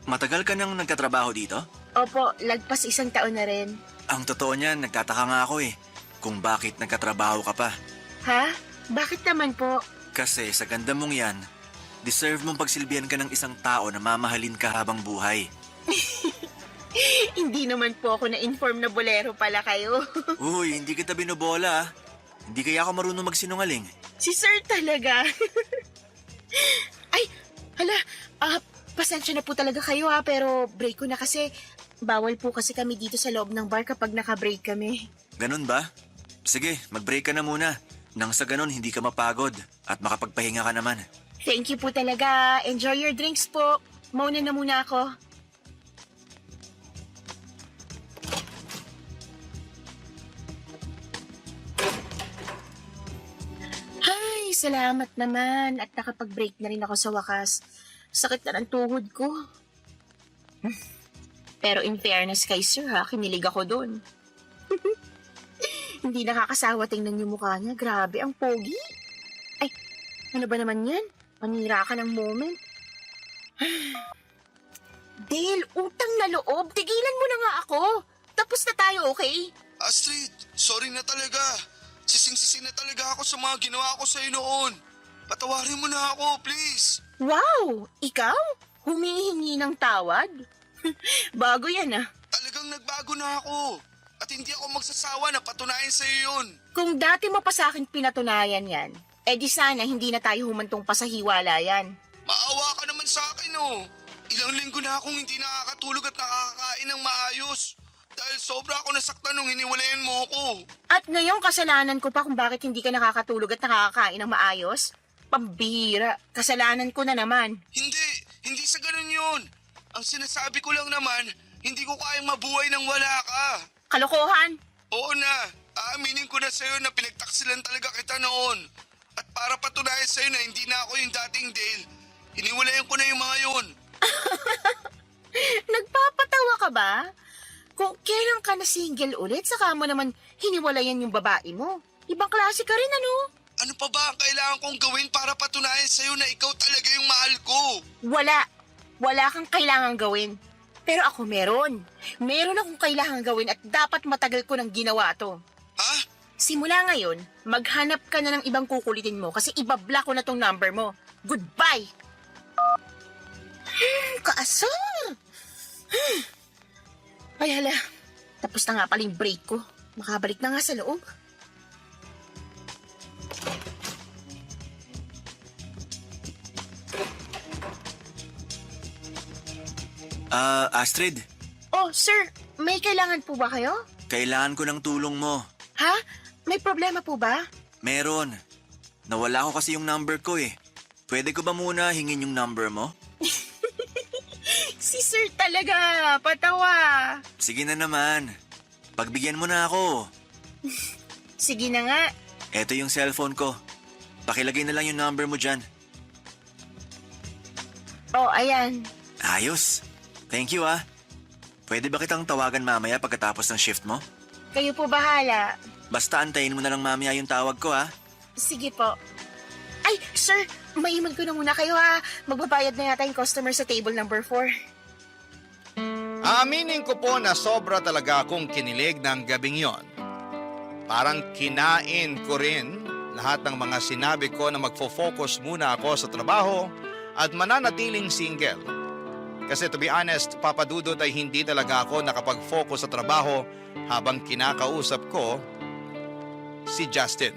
Matagal ka nang nagtatrabaho dito? Opo, lagpas 1 taon na rin. Ang totoo niyan, nagtataka nga ako eh. Kung bakit nagkatrabaho ka pa. Ha? Bakit naman po? Kasi sa ganda mong yan, deserve mong pagsilbihan ka ng isang tao na mamahalin ka habang buhay. Hindi naman po ako na-inform na bolero pala kayo. Uy, hindi kita binobola ah. Hindi kaya ako marunong magsinungaling. Si Sir talaga. Ay, hala, pasensya na po talaga kayo pero break ko na kasi bawal po kasi kami dito sa loob ng bar kapag naka-break kami. Ganun ba? Sige, mag-break ka na muna. Nang sa ganun, hindi ka mapagod at makapagpahinga ka naman. Thank you po talaga. Enjoy your drinks po. Mauna na muna ako. Ay, salamat naman. At nakapag-break na rin ako sa wakas. Sakit na ng tuhod ko. Pero in fairness kay Sir ha, kinilig ako doon. Hindi nakakasawa tingnan yung mukha niya. Grabe, ang pogi. Ay, ano ba naman yan? Panira ka ng moment. Dale, utang na loob. Tigilan mo na nga ako. Tapos na tayo, okay? Astrid, sorry na talaga. Sising-sisi na talaga ako sa mga ginawa ko sa'yo noon. Patawarin mo na ako, please. Wow! Ikaw? Humihingi ng tawad? Bago yan ah. Talagang nagbago na ako. At hindi ako magsasawa na patunayan sa'yo yun. Kung dati mo pa sa akin pinatunayan yan, di sana hindi na tayo humantong pa sa hiwalayan. Maawa ka naman sa akin, oh. Ilang linggo na akong hindi nakakatulog at nakakain ng maayos. Dahil sobra ako nasaktan nung hiniwalayan mo ako. At ngayon kasalanan ko pa kung bakit hindi ka nakakatulog at nakakakain ng maayos? Pambihira, kasalanan ko na naman. Hindi sa ganun yun. Ang sinasabi ko lang naman, hindi ko kayang mabuhay nang wala ka. Kalokohan! Oo na, aaminin ko na sa'yo na pinagtaksilan talaga kita noon. At para patunayan sa'yo na hindi na ako yung dating Dale, hiniwalayan ko na yung mga yun. Nagpapatawa ka ba? Kung kailan ka na single ulit, saka mo naman hiniwalayan yung babae mo. Ibang klase ka rin, ano? Ano pa ba ang kailangan kong gawin para patunayan sa'yo na ikaw talaga yung mahal ko? Wala. Wala kang kailangang gawin. Pero ako meron. Meron akong kailangang gawin at dapat matagal ko nang ginawa to. Ha? Simula ngayon, maghanap ka na ng ibang kukulitin mo kasi ibablock ko na tong number mo. Goodbye! Kaasar! Ay hala, tapos na nga pala yung break ko. Makabalik na nga sa loob. Astrid, Oh, sir, may kailangan po ba kayo? kailangan ko ng tulong mo. Ha? May problema po ba? Meron. Nawala ko kasi yung number ko eh. Pwede ko ba muna hingin yung number mo? Si sir talaga, patawa. Sige na naman. Pagbigyan mo na ako. Sige na nga. Eto yung cellphone ko. Pakilagay na lang yung number mo dyan. Oh, ayan. Ayos. Thank you ah. Pwede ba kitang tawagan mamaya pagkatapos ng shift mo? Kayo po bahala. Basta antayin mo na lang mamaya yung tawag ko ah. Sige po. Ay, sir, maiman ko na muna kayo ha. Magbabayad na yata yung customer sa table number 4. Aminin ko po na sobra talaga akong kinilig ng gabing yon. Parang kinain ko rin lahat ng mga sinabi ko na magfo-focus muna ako sa trabaho at mananatiling single. Kasi to be honest, Papa Dudut ay hindi talaga ako nakapag-focus sa trabaho habang kinakausap ko si Justin.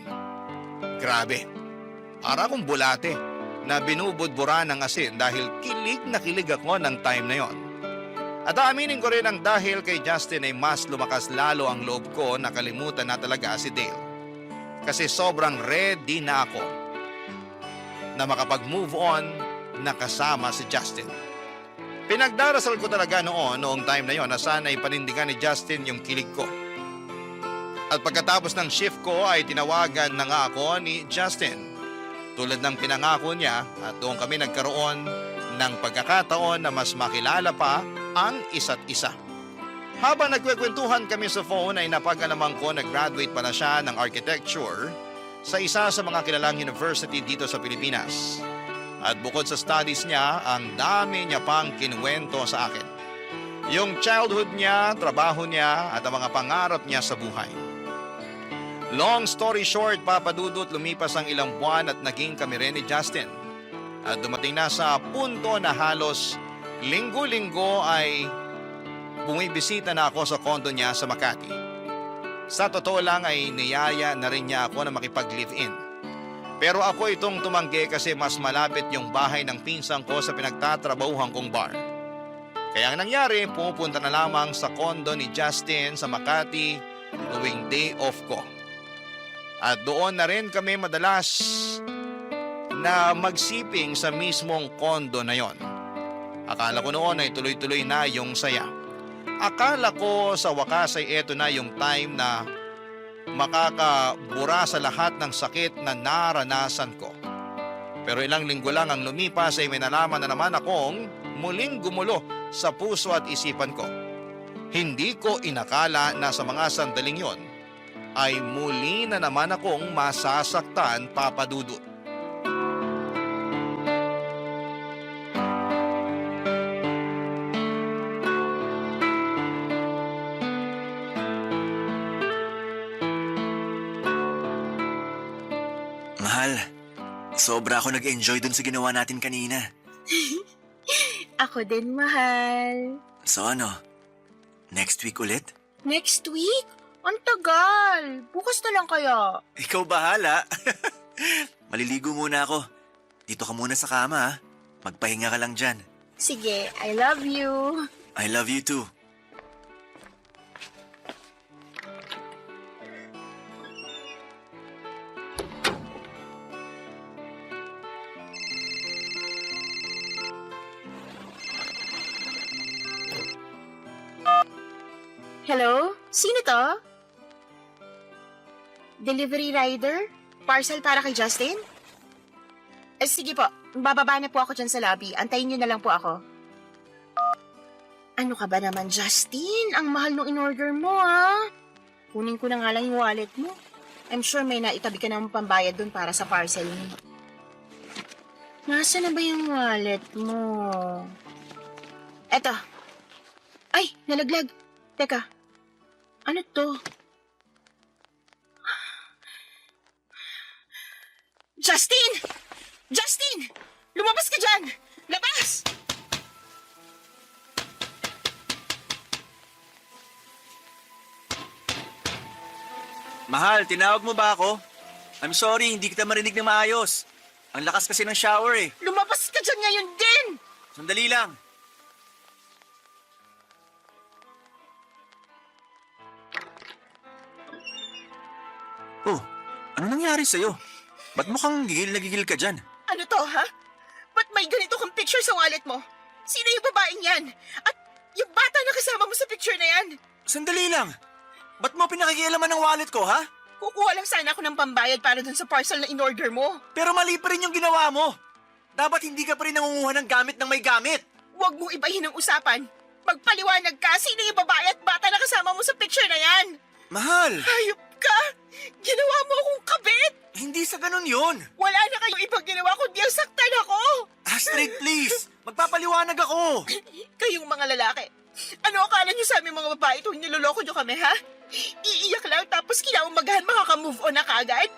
Grabe, para akong bulate na binubudbura ng asin dahil kilig na kilig ako ng time na yon. At aaminin ko rin ang dahil kay Justin ay mas lumakas lalo ang loob ko na kalimutan na talaga si Dale. Kasi sobrang ready na ako na makapag-move on na kasama si Justin. Pinagdarasal ko talaga noong time na yon na sana'y panindigan ni Justin yung kilig ko. At pagkatapos ng shift ko ay tinawagan na nga ako ni Justin. Tulad ng pinangako niya at doon kami nagkaroon ng pagkakataon na mas makilala pa ang isa't isa. Habang nagkwekwentuhan kami sa phone ay napag-alaman ko na graduate pala siya ng architecture sa isa sa mga kilalang university dito sa Pilipinas. At bukod sa studies niya, ang dami niya pang kinuwento sa akin. Yung childhood niya, trabaho niya, at ang mga pangarap niya sa buhay. Long story short, Papa Dudut, lumipas ang ilang buwan at naging kami rin ni Justin. At dumating na sa punto na halos linggo-linggo ay bumibisita na ako sa kondo niya sa Makati. Sa totoo lang ay niyaya na rin niya ako na makipag-live-in. Pero ako itong tumanggi kasi mas malapit yung bahay ng pinsang ko sa pinagtatrabahuhan kong bar. Kaya ang nangyari, pumupunta na lamang sa kondo ni Justin sa Makati tuwing day off ko. At doon na rin kami madalas na magsiping sa mismong kondo na yon. Akala ko noon ay tuloy-tuloy na yung saya. Akala ko sa wakas ay eto na yung time na makakabura sa lahat ng sakit na naranasan ko. Pero ilang linggo lang ang lumipas ay may nalaman na naman akong muling gumulo sa puso at isipan ko. Hindi ko inakala na sa mga sandaling yon ay muli na naman akong masasaktan, Papa Dudut. Mahal, sobra ako nag-enjoy dun sa ginawa natin kanina. Ako din, mahal. So ano, next week ulit? Next week? Ang tagal. Bukas na lang kaya. Ikaw bahala. Maliligo muna ako. Dito ka muna sa kama ha. Magpahinga ka lang dyan. Sige, I love you. I love you too. Hello? Sino to? Delivery rider? Parcel para kay Justin? Sige po, bababa na po ako dyan sa lobby. Antayin niyo na lang po ako. Ano ka ba naman, Justin? Ang mahal nung in-order mo, ha? Kunin ko na nga lang yung wallet mo. I'm sure may naitabi ka ng pambayad dun para sa parcel mo. Nasaan na ba yung wallet mo? Eto. Ay, nalaglag. Teka, ano to? Justin! Justin! Lumabas ka dyan! Labas! Mahal, tinawag mo ba ako? I'm sorry, hindi kita marinig na maayos. Ang lakas kasi ng shower eh. Lumabas ka dyan ngayon din! Sandali lang. Oh, ano nangyari sa'yo? Ba't mukhang gigil na gigil ka dyan? Ano to, ha? Ba't may ganito kang picture sa wallet mo? Sino yung babaeng yan? At yung bata na kasama mo sa picture na yan? Sandali lang. Ba't mo pinakikialaman ng wallet ko, ha? Kukuha lang sana ako ng pambayad para dun sa parcel na in-order mo. Pero mali pa rin yung ginawa mo. Dapat hindi ka pa rin nangunguha ng gamit ng may gamit. Huwag mong ibahin ang usapan. Magpaliwanag ka, sino yung babae at bata na kasama mo sa picture na yan? Mahal, Hayop ka! Ginawa mo akong kabit! hindi sa ganun yun. Wala na kayong ibang ginawa kundi ang saktan ako! Astrid, please. Magpapaliwanag ako. Kayong mga lalaki, ano akala niyo sa aming mga babae tuwing niloloko niyo kami, ha? Iiyak lang tapos kinaumagahan makaka-move on na kagad?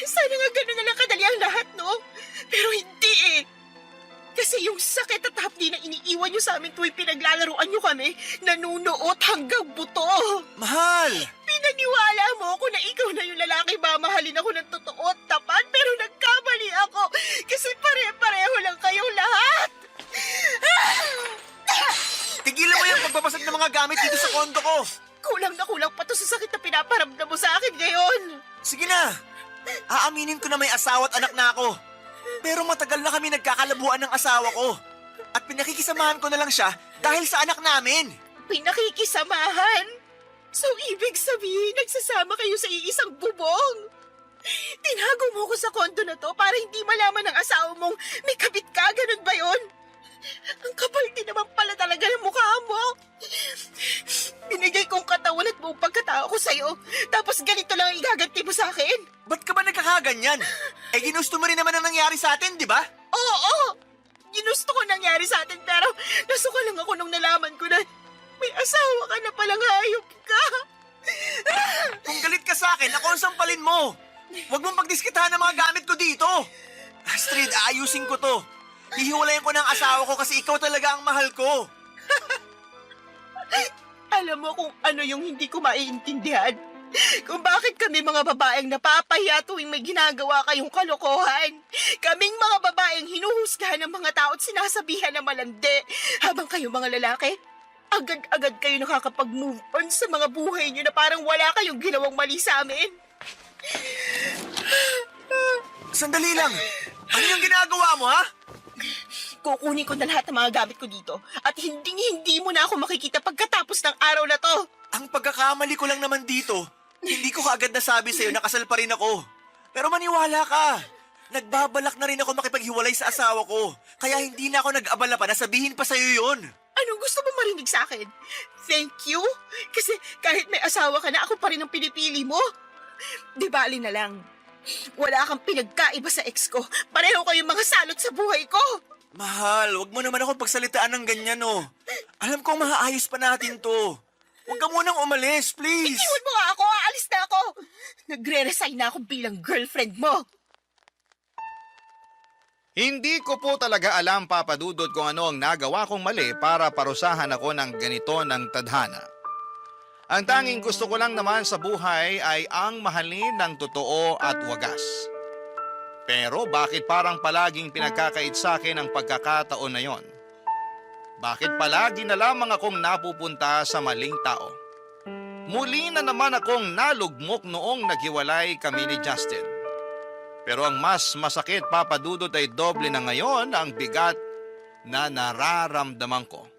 Sana nga ganun na lang kadali ang lahat, no? Pero hindi eh. Kasi yung sakit at hapdi na iniiwan niyo sa amin tuwing pinaglalaruan niyo kami, nanunuot hanggang buto. Mahal! Pinaniwala mo ako na ikaw na yung lalaki mamahalin ako ng totoo at tapat, pero nagkamali ako kasi pare-pareho lang kayong lahat. Tigilan mo yung pagbabasag ng mga gamit dito sa kondo ko. Kulang na kulang pa to sa sakit na pinaparamdam mo sa akin ngayon. Sige na. Aaminin ko na may asawa at anak na ako. Pero matagal na kami nagkakalabuan ng asawa ko. At pinakikisamahan ko na lang siya dahil sa anak namin. Pinakikisamahan? So ibig sabihin, nagsasama kayo sa iisang bubong? Tinago mo ko sa kondo na to para hindi malaman ng asawa mong may kabit ka, ganun ba yun? Ang kapal din naman pala talaga ng mukha mo. Binigay kong katawan at buong pagkatao ko sa'yo, tapos ganito lang ang igaganti mo sa akin? Ba't ka ba nagkakaganyan? Eh ginusto mo rin naman ang nangyari sa atin, di ba? Oo! Ginusto ko nangyari sa atin pero nasuka lang ako nung nalaman ko na may asawa ka na palang hayop ka. Kung galit ka sa akin, ako ang sampalin mo. Huwag mong pagdiskitahan ng mga gamit ko dito. Astrid, aayusin ko to. Hihiwalayin ko ng asawa ko kasi ikaw talaga ang mahal ko. Alam mo kung ano yung hindi ko maiintindihan? Kung bakit kami mga babaeng napapahiya tuwing may ginagawa kayong kalokohan. Kaming mga babaeng hinuhusgahan ng mga tao at sinasabihan na malandi. Habang kayo mga lalaki, agad-agad kayo nakakapag-move on sa mga buhay niyo na parang wala kayong ginawang mali sa amin. Sandali lang. Ano yung ginagawa mo, ha? Kukunin ko na lahat ng mga gamit ko dito at hindi mo na ako makikita pagkatapos ng araw na to. Ang pagkakamali ko lang naman dito, hindi ko kaagad nasabi sa'yo na kasal pa rin ako. Pero maniwala ka. Nagbabalak na rin ako makipaghiwalay sa asawa ko. Kaya hindi na ako nag-abala pa na sabihin pa sa'yo yun. Anong gusto mo marinig sa akin? Thank you? Kasi kahit may asawa ka na, ako pa rin ang pinipili mo. Di bali na lang. Wala kang pinagkaiba sa ex ko. Pareho kayong mga salot sa buhay ko. Mahal, wag mo naman ako pagsalitaan ng ganyan, oh. Alam kong maayos pa natin to. Huwag ka munang umalis, please. Iwan mo nga ako, aalis na ako. Nagre-resign na ako bilang girlfriend mo. Hindi ko po talaga alam, Papa Dudut, kung ano ang nagawa kong mali para parusahan ako ng ganito ng tadhana. Ang tanging gusto ko lang naman sa buhay ay ang mahalin ng totoo at wagas. Pero bakit parang palaging pinagkakait sa akin ang pagkakataon na yon? Bakit palagi na lamang akong napupunta sa maling tao? Muli na naman akong nalugmok noong naghiwalay kami ni Justin. Pero ang mas masakit, Papa Dudut, ay doble na ngayon ang bigat na nararamdaman ko.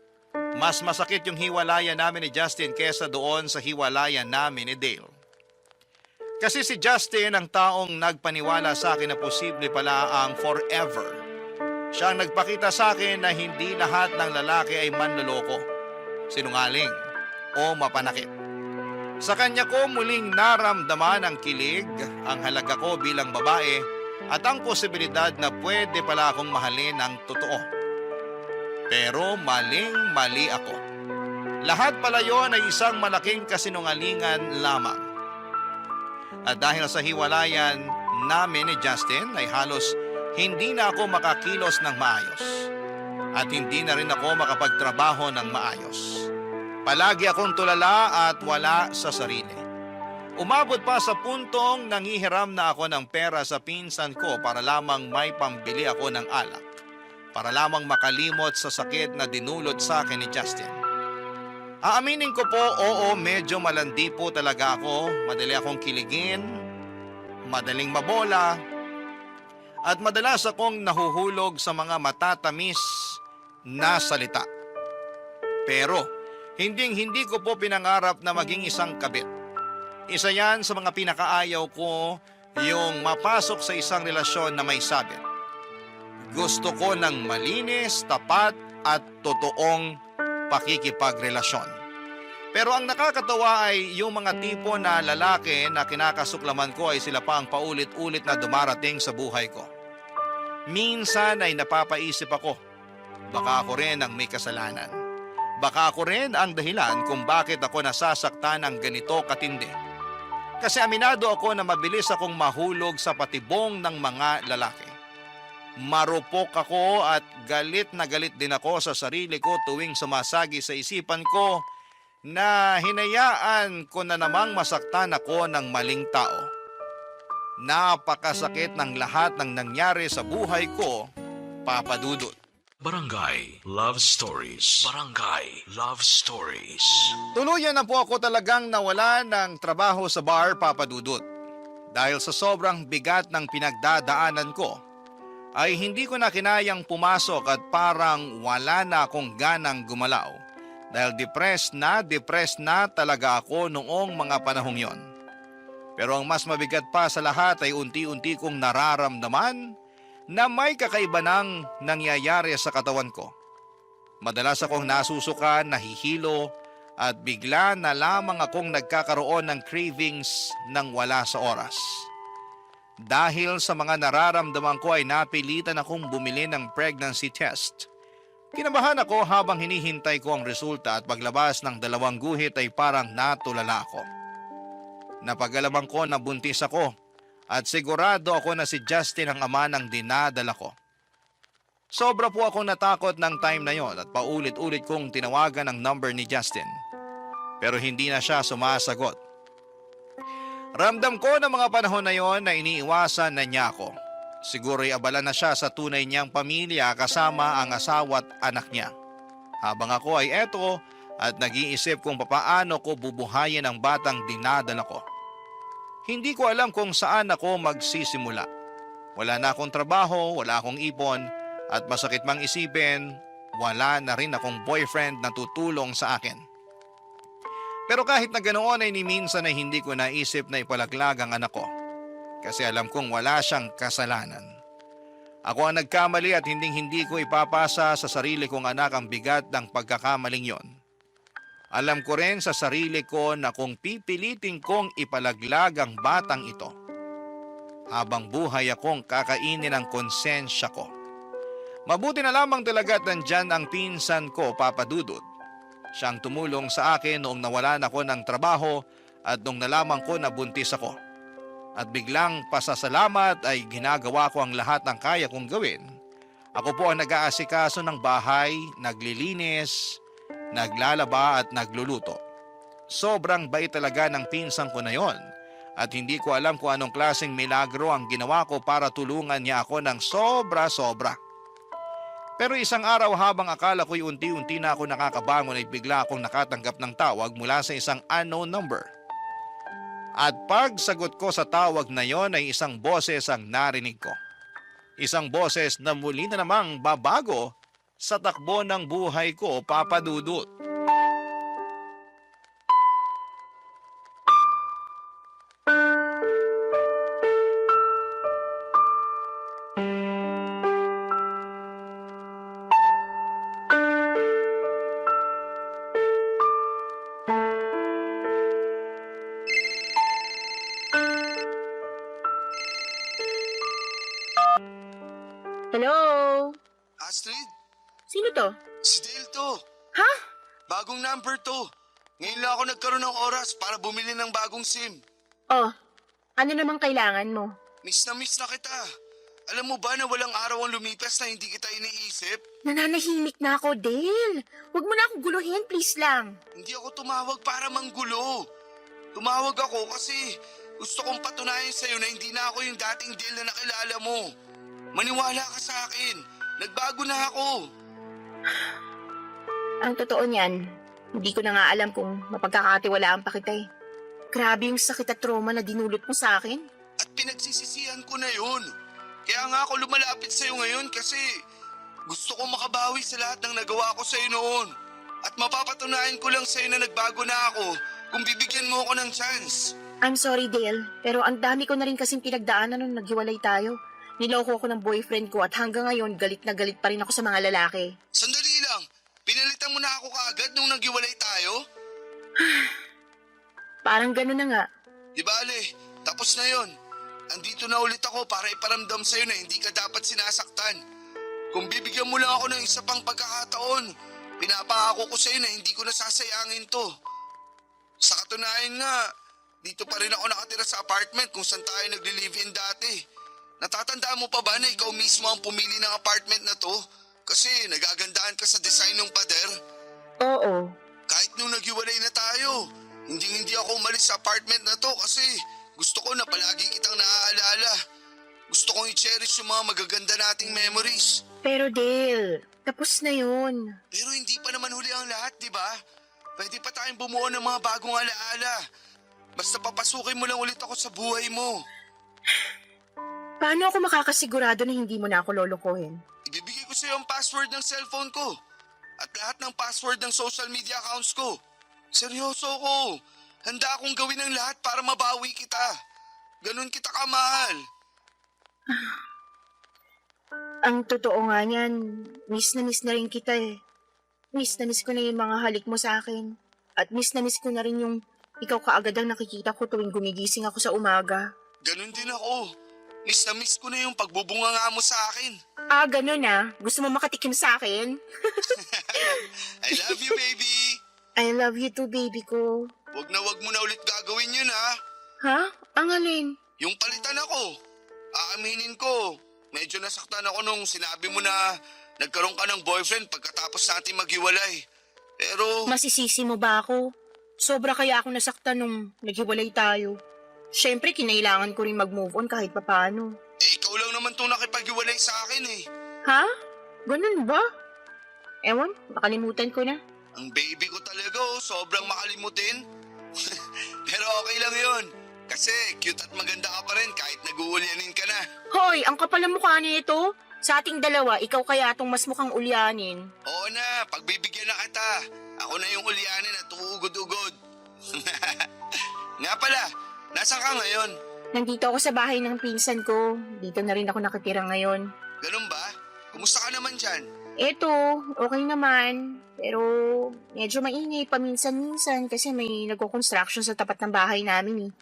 Mas masakit yung hiwalayan namin ni Justin kesa doon sa hiwalayan namin ni Dale. Kasi si Justin ang taong nagpaniwala sa akin na posible pala ang forever. Siya ang nagpakita sa akin na hindi lahat ng lalaki ay manloloko, sinungaling o mapanakit. Sa kanya ko muling naramdaman ang kilig, ang halaga ko bilang babae at ang posibilidad na pwede pala akong mahalin ng totoo. Pero maling-mali ako. Lahat pala yon ay isang malaking kasinungalingan lamang. At dahil sa hiwalayan namin ni Justin ay halos hindi na ako makakilos ng maayos. At hindi na rin ako makapagtrabaho ng maayos. Palagi akong tulala at wala sa sarili. Umabot pa sa puntong nangihiram na ako ng pera sa pinsan ko para lamang may pambili ako ng alak. Para lamang makalimot sa sakit na dinulot sa akin ni Justin. Aaminin ko po, oo, medyo malandi po talaga ako. Madali akong kiligin, madaling mabola, at madalas akong nahuhulog sa mga matatamis na salita. Pero, hindi ko po pinangarap na maging isang kabit. Isa yan sa mga pinakaayaw ko, yung mapasok sa isang relasyon na may sabit. Gusto ko ng malinis, tapat at totoong pakikipagrelasyon. Pero ang nakakatawa ay yung mga tipo na lalaki na kinakasuklaman ko ay sila pa ang paulit-ulit na dumarating sa buhay ko. Minsan ay napapaisip ako, baka ako rin ang may kasalanan. Baka ako rin ang dahilan kung bakit ako nasasaktan ng ganito katindi. Kasi aminado ako na mabilis akong mahulog sa patibong ng mga lalaki. Marupok ako at galit na galit din ako sa sarili ko tuwing sumasagi sa isipan ko na hinayaan ko na namang masaktan ako ng maling tao. Napakasakit ng lahat ng nangyari sa buhay ko, Papa Dudut. Barangay Love Stories. Barangay Love Stories. Tuluyan na po ako talagang nawala ng trabaho sa bar, Papa Dudut. Dahil sa sobrang bigat ng pinagdadaanan ko, ay hindi ko na kinayang pumasok at parang wala na akong ganang gumalaw. Dahil depressed na talaga ako noong mga panahong yon. Pero ang mas mabigat pa sa lahat ay unti-unti kong nararamdaman na may kakaiba nang nangyayari sa katawan ko. Madalas akong nasusukan, nahihilo at bigla na lamang akong nagkakaroon ng cravings nang wala sa oras. Dahil sa mga nararamdaman ko ay napilitan akong bumili ng pregnancy test Kinabahan ako habang hinihintay ko ang resulta at paglabas ng 2 guhit ay parang natulala ako. Napag-alaman ko na buntis ako at sigurado ako na si Justin ang ama ng dinadala ko. Sobra po akong natakot ng time na yon at paulit-ulit kong tinawagan ang number ni Justin. Pero hindi na siya sumasagot. Ramdam ko na mga panahon na yon na iniiwasan na niya ako. Siguro'y abala na siya sa tunay niyang pamilya kasama ang asawa at anak niya. Habang ako ay eto at nag-iisip kung papaano ko bubuhayin ang batang dinadala ko. Hindi ko alam kung saan ako magsisimula. Wala na akong trabaho, wala akong ipon, at masakit mang isipin, wala na rin akong boyfriend na tutulong sa akin. Pero kahit na ganoon ay ni minsan ay hindi ko naisip na ipalaglag ang anak ko. Kasi alam kong wala siyang kasalanan. Ako ang nagkamali at hindi ko ipapasa sa sarili kong anak ang bigat ng pagkakamaling yon. Alam ko rin sa sarili ko na kung pipilitin kong ipalaglag ang batang ito, habang buhay akong kakainin ang konsensya ko. Mabuti na lamang talaga at nandyan ang pinsan ko, Papa Dudut. Siyang tumulong sa akin noong nawalan ako ng trabaho at noong nalaman ko na buntis ako. At biglang pasasalamat ay ginagawa ko ang lahat ng kaya kong gawin. Ako po ang nag-aasikaso ng bahay, naglilinis, naglalaba at nagluluto. Sobrang bait talaga ng pinsan ko na yon. At hindi ko alam kung anong klaseng milagro ang ginawa ko para tulungan niya ako ng sobra-sobra. Pero isang araw habang akala ko'y unti-unti na ako nakakabangon ay bigla akong nakatanggap ng tawag mula sa isang unknown number. At pagsagot ko sa tawag na yon ay isang boses ang narinig ko. Isang boses na muli na namang babago sa takbo ng buhay ko, Papa Dudut. Hello? Astrid, Sino to? si Dale to. Ha? Bagong number to. Ngayon lang ako nagkaroon ng oras para bumili ng bagong SIM. Oh, ano namang kailangan mo? Miss na kita. Alam mo ba na walang araw ang lumipas na hindi kita iniisip? Nananahimik na ako, Dale. Huwag mo na akong guluhin, please lang. Hindi ako tumawag para manggulo. Tumawag ako kasi gusto kong patunayan sa'yo na hindi na ako yung dating Dale na nakilala mo. Maniwala ka sa akin. Nagbago na ako. Ang totoo niyan, hindi ko na nga alam kung mapagkakatiwalaan pa kita eh. Grabe yung sakit at trauma na dinulot mo sa akin. At pinagsisisihan ko na yun. Kaya nga ako lumalapit sa'yo ngayon kasi gusto kong makabawi sa lahat ng nagawa ko sa'yo noon. At mapapatunayan ko lang sa'yo na nagbago na ako kung bibigyan mo ako ng chance. I'm sorry, Dale, pero ang dami ko na rin kasing pinagdaanan nung naghiwalay tayo. Niloko ako ng boyfriend ko at hanggang ngayon galit na galit pa rin ako sa mga lalaki. Sandali lang. Pinalitan mo na ako kaagad nung naghiwalay tayo? Parang gano'n na nga. Di bale, tapos na yon. Andito na ulit ako para iparamdam sa'yo na hindi ka dapat sinasaktan. Kung bibigyan mo lang ako ng isa pang pagkakataon, pinapangako ko sa'yo na hindi ko nasasayangin to. Sa katunayan nga, dito pa rin ako nakatira sa apartment kung saan tayo nagli-live-in dati. Natatandaan mo pa ba na ikaw mismo ang pumili ng apartment na to? Kasi nagagandaan ka sa design ng pader. Oo. Kahit nung naghiwalay na tayo, hindi ako umalis sa apartment na to kasi gusto ko na palagi kitang naaalala. Gusto kong i-cherish yung mga magaganda nating memories. Pero Dale, tapos na yun. Pero hindi pa naman huli ang lahat, di ba? Pwede pa tayong bumuo ng mga bagong alaala. Basta papasukin mo lang ulit ako sa buhay mo. Paano ako makakasigurado na hindi mo na ako lolokohin? Ibibigay ko sa'yo ang password ng cellphone ko at lahat ng password ng social media accounts ko. Seryoso ko. Handa akong gawin ang lahat para mabawi kita. Ganon kita kamahal. Ang totoo nga niyan, miss na rin kita eh. Miss na miss ko na yung mga halik mo sa akin. At miss na miss ko na rin yung ikaw kaagad ang nakikita ko tuwing gumigising ako sa umaga. Ganon din ako. Miss na miss ko na yung pagbubunganga mo sa akin. Ah, ganun ah. Gusto mo makatikim sa akin? I love you, baby. I love you too, baby ko. Wag mo na ulit gagawin yun, ha? Ha? Ang alin? Yung palitan ako. Aaminin ko, medyo nasaktan ako nung sinabi mo na nagkaroon ka ng boyfriend pagkatapos natin maghiwalay. Pero, Masisisi mo ba ako? Sobra kaya ako nasaktan nung naghiwalay tayo. Siyempre, kinailangan ko rin mag-move on kahit papaano. ikaw lang naman itong nakipaghiwalay sa akin eh. Ha? Ganun ba? Ewan, nakalimutan ko na. Ang baby ko talaga sobrang makalimutin. Pero okay lang yun. Kasi cute at maganda ka pa rin kahit nag-uulyanin ka na. Hoy, ang kapal ng mukha nito. Sa ating dalawa, ikaw kaya itong mas mukhang ulyanin. Oo na, pagbibigyan na kita. Ako na yung ulyanin at uugod-ugod. Nga pala, nasaan ka ngayon? Nandito ako sa bahay ng pinsan ko. Dito na rin ako nakatira ngayon. Ganun ba? Kumusta ka naman dyan? Eto, okay naman. Pero medyo maingay paminsan-minsan kasi may nagko-construction sa tapat ng bahay namin eh.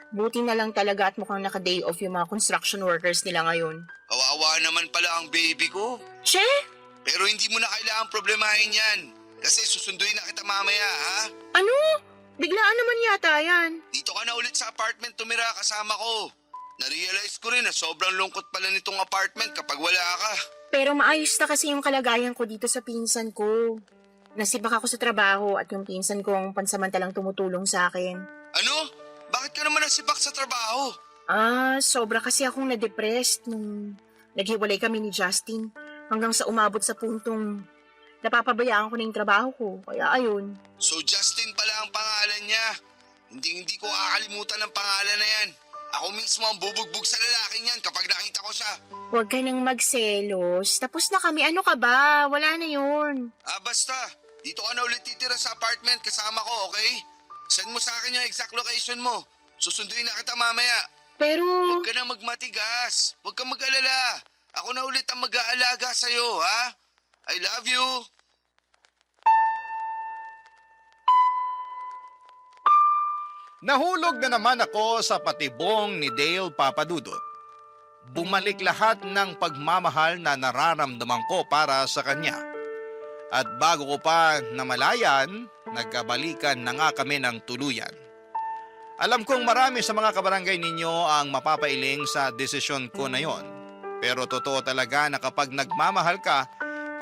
Buti na lang talaga at mukhang naka-day off yung mga construction workers nila ngayon. Kawawa naman pala ang baby ko. Che? Pero hindi mo na kailangan problemahin yan. Kasi susunduin na kita mamaya, ha? Ano? Biglaan naman yata yan. Dito ka na ulit sa apartment tumira kasama ko. Narealize ko rin na sobrang lungkot pala nitong apartment kapag wala ka. Pero maayos na kasi yung kalagayan ko dito sa pinsan ko. Nasibak ako sa trabaho at yung pinsan ko ang pansamantalang tumutulong sa akin. Ano? Bakit ka naman nasibak sa trabaho? Sobra kasi akong na-depressed nung naghiwalay kami ni Justin. Hanggang sa umabot sa puntong napapabayaan ko na yung trabaho ko. Kaya ayun. So Justin pala ang pangalan niya. Hindi ko kakalimutan ang pangalan na yan. Ako mismo ang bubugbog sa lalaking yan kapag nakita ko siya. Huwag ka nang magselos. Tapos na kami. Ano ka ba? Wala na yun. Basta. Dito ka na ulit titira sa apartment kasama ko, okay? Send mo sa akin yung exact location mo. Susunduin na kita mamaya. Pero... Huwag ka na magmatigas. Huwag ka mag-alala. Ako na ulit ang mag-aalaga sa'yo, ha? I love you. Nahulog na naman ako sa patibong ni Dale Papadudot. Bumalik lahat ng pagmamahal na nararamdaman ko para sa kanya. At bago ko pa namalayan, nagkabalikan na nga kami ng tuluyan. Alam kong marami sa mga kabarangay ninyo ang mapapailing sa desisyon ko na yon. Pero totoo talaga na kapag nagmamahal ka,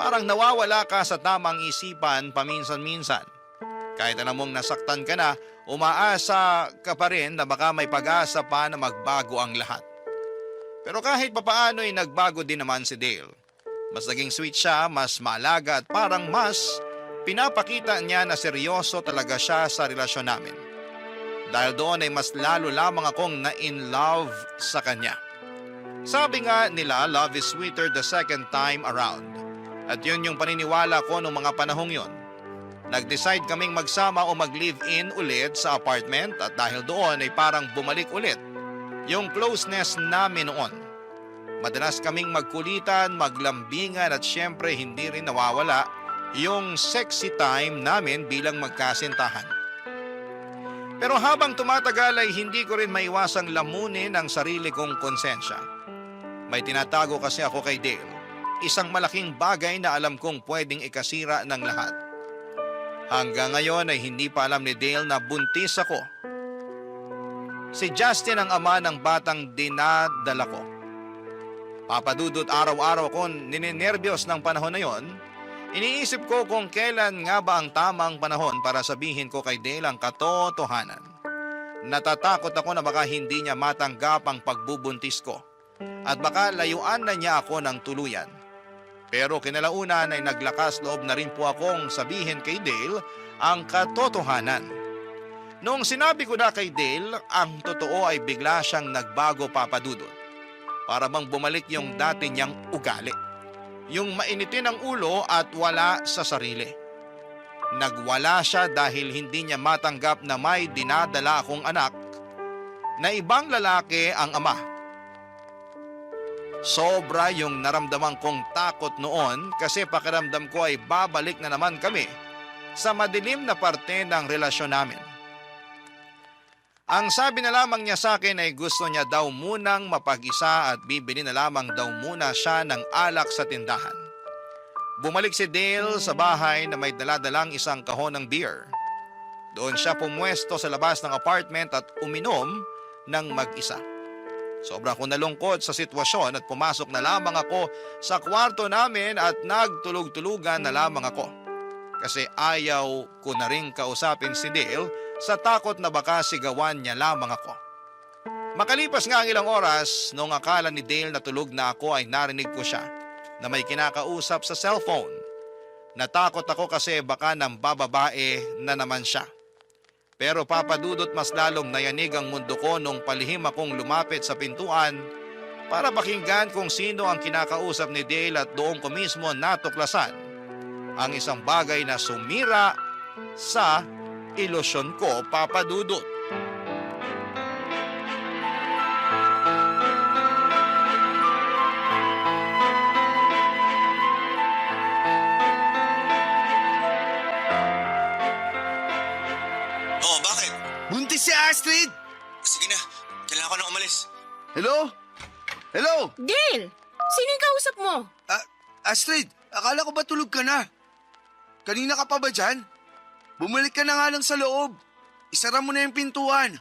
parang nawawala ka sa tamang isipan paminsan-minsan. Kahit alam mong nasaktan ka na, umaasa ka pa rin na baka may pag-asa pa na magbago ang lahat. Pero kahit papaano ay nagbago din naman si Dale. Mas naging sweet siya, mas maalaga at parang mas pinapakita niya na seryoso talaga siya sa relasyon namin. Dahil doon ay mas lalo lamang akong na-in love sa kanya. Sabi nga nila, love is sweeter the second time around. At yun yung paniniwala ko noong mga panahong yon. Nag-decide kaming magsama o mag-live-in ulit sa apartment at dahil doon ay parang bumalik ulit yung closeness namin noon. Madalas kaming magkulitan, maglambingan at syempre hindi rin nawawala yung sexy time namin bilang magkasintahan. Pero habang tumatagal ay hindi ko rin maiwasang lamunin ang sarili kong konsensya. May tinatago kasi ako kay Dale. Isang malaking bagay na alam kong pwedeng ikasira ng lahat. Hanggang ngayon ay hindi pa alam ni Dale na buntis ako. Si Justin ang ama ng batang dinadala ko. Papadudot araw-araw ko nininervyos ng panahon na yon. Iniisip ko kung kailan nga ba ang tamang panahon para sabihin ko kay Dale ang katotohanan. Natatakot ako na baka hindi niya matanggap ang pagbubuntis ko at baka layuan na niya ako ng tuluyan. Pero kinalaunan ay naglakas loob na rin po akong sabihin kay Dale ang katotohanan. Noong sinabi ko na kay Dale, ang totoo ay bigla siyang nagbago, Papadudot. Para bang bumalik yung dati niyang ugali. Yung mainitin ang ulo at wala sa sarili. Nagwala siya dahil hindi niya matanggap na may dinadala akong anak na ibang lalaki ang ama. Sobra yung naramdaman kong takot noon kasi pakiramdam ko ay babalik na naman kami sa madilim na parte ng relasyon namin. Ang sabi na lamang niya sa akin ay gusto niya daw munang mapag-isa at bibili na lamang daw muna siya ng alak sa tindahan. Bumalik si Dale sa bahay na may daladalang isang kahon ng beer. Doon siya pumwesto sa labas ng apartment at uminom ng mag-isa. Sobra akong nalungkot sa sitwasyon at pumasok na lamang ako sa kwarto namin at nagtulog-tulugan na lamang ako. Kasi ayaw ko na rin kausapin si Dale sa takot na baka sigawan niya lamang ako. Makalipas nga ang ilang oras, noong akala ni Dale na tulog na ako ay narinig ko siya na may kinakausap sa cellphone. Natakot ako kasi baka nang bababae na naman siya. Pero papadudot mas lalong nayanig ang mundo ko nung palihim akong lumapit sa pintuan para pakinggan kung sino ang kinakausap ni Dale at doon ko mismo natuklasan ang isang bagay na sumira sa ilusyon ko, papadudot. Oh, bakit? Buntis si Astrid! Sige na, kailangan ko nang umalis. Hello? Hello? Dale! Sino yung kausap mo? Astrid, akala ko ba tulog ka na? Kanina ka pa ba dyan? Bumalik ka na nga lang sa loob. Isara mo na yung pintuan.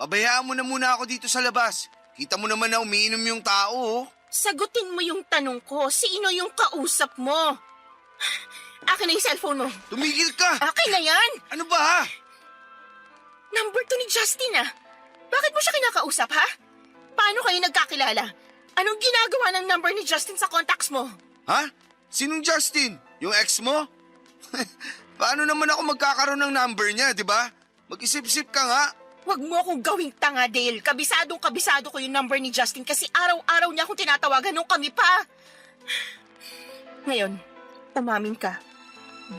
Pabayaan mo na muna ako dito sa labas. Kita mo naman na umiinom yung tao, oh. Sagutin mo yung tanong ko. Sino yung kausap mo? Akin na yung cellphone mo. Tumigil ka! Akin na yan! Ano ba, ha? Number 2 ni Justin ah. Bakit mo siya kinakausap ha? Paano kayo nagkakilala? Anong ginagawa ng number ni Justin sa contacts mo? Ha? Sinong Justin? Yung ex mo? Paano naman ako magkakaroon ng number niya, di ba? Mag-isip-isip ka nga. Huwag mo akong gawing tanga, Dale. Kabisado ko yung number ni Justin kasi araw-araw niya akong tinatawagan nung kami pa. Ngayon, umamin ka.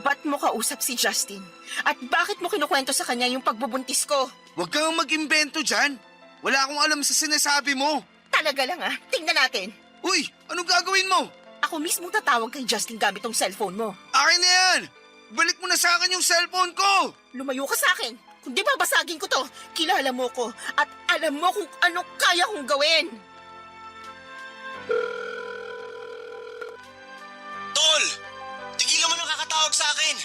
Ba't mo kausap si Justin? At bakit mo kinukwento sa kanya yung pagbubuntis ko? Huwag kang mag-imbento dyan. Wala akong alam sa sinasabi mo. Talaga lang ah. Tingnan natin. Uy, anong gagawin mo? Ako mismo tatawag kay Justin gamit tong cellphone mo. Akin na yan! Balik mo na sa akin yung cellphone ko! Lumayo ka sa akin. Kung di babasagin ko to, kilala mo ko at alam mo kung ano kaya kong gawin. Tol! Tigilan mo nang kakatawag sa akin!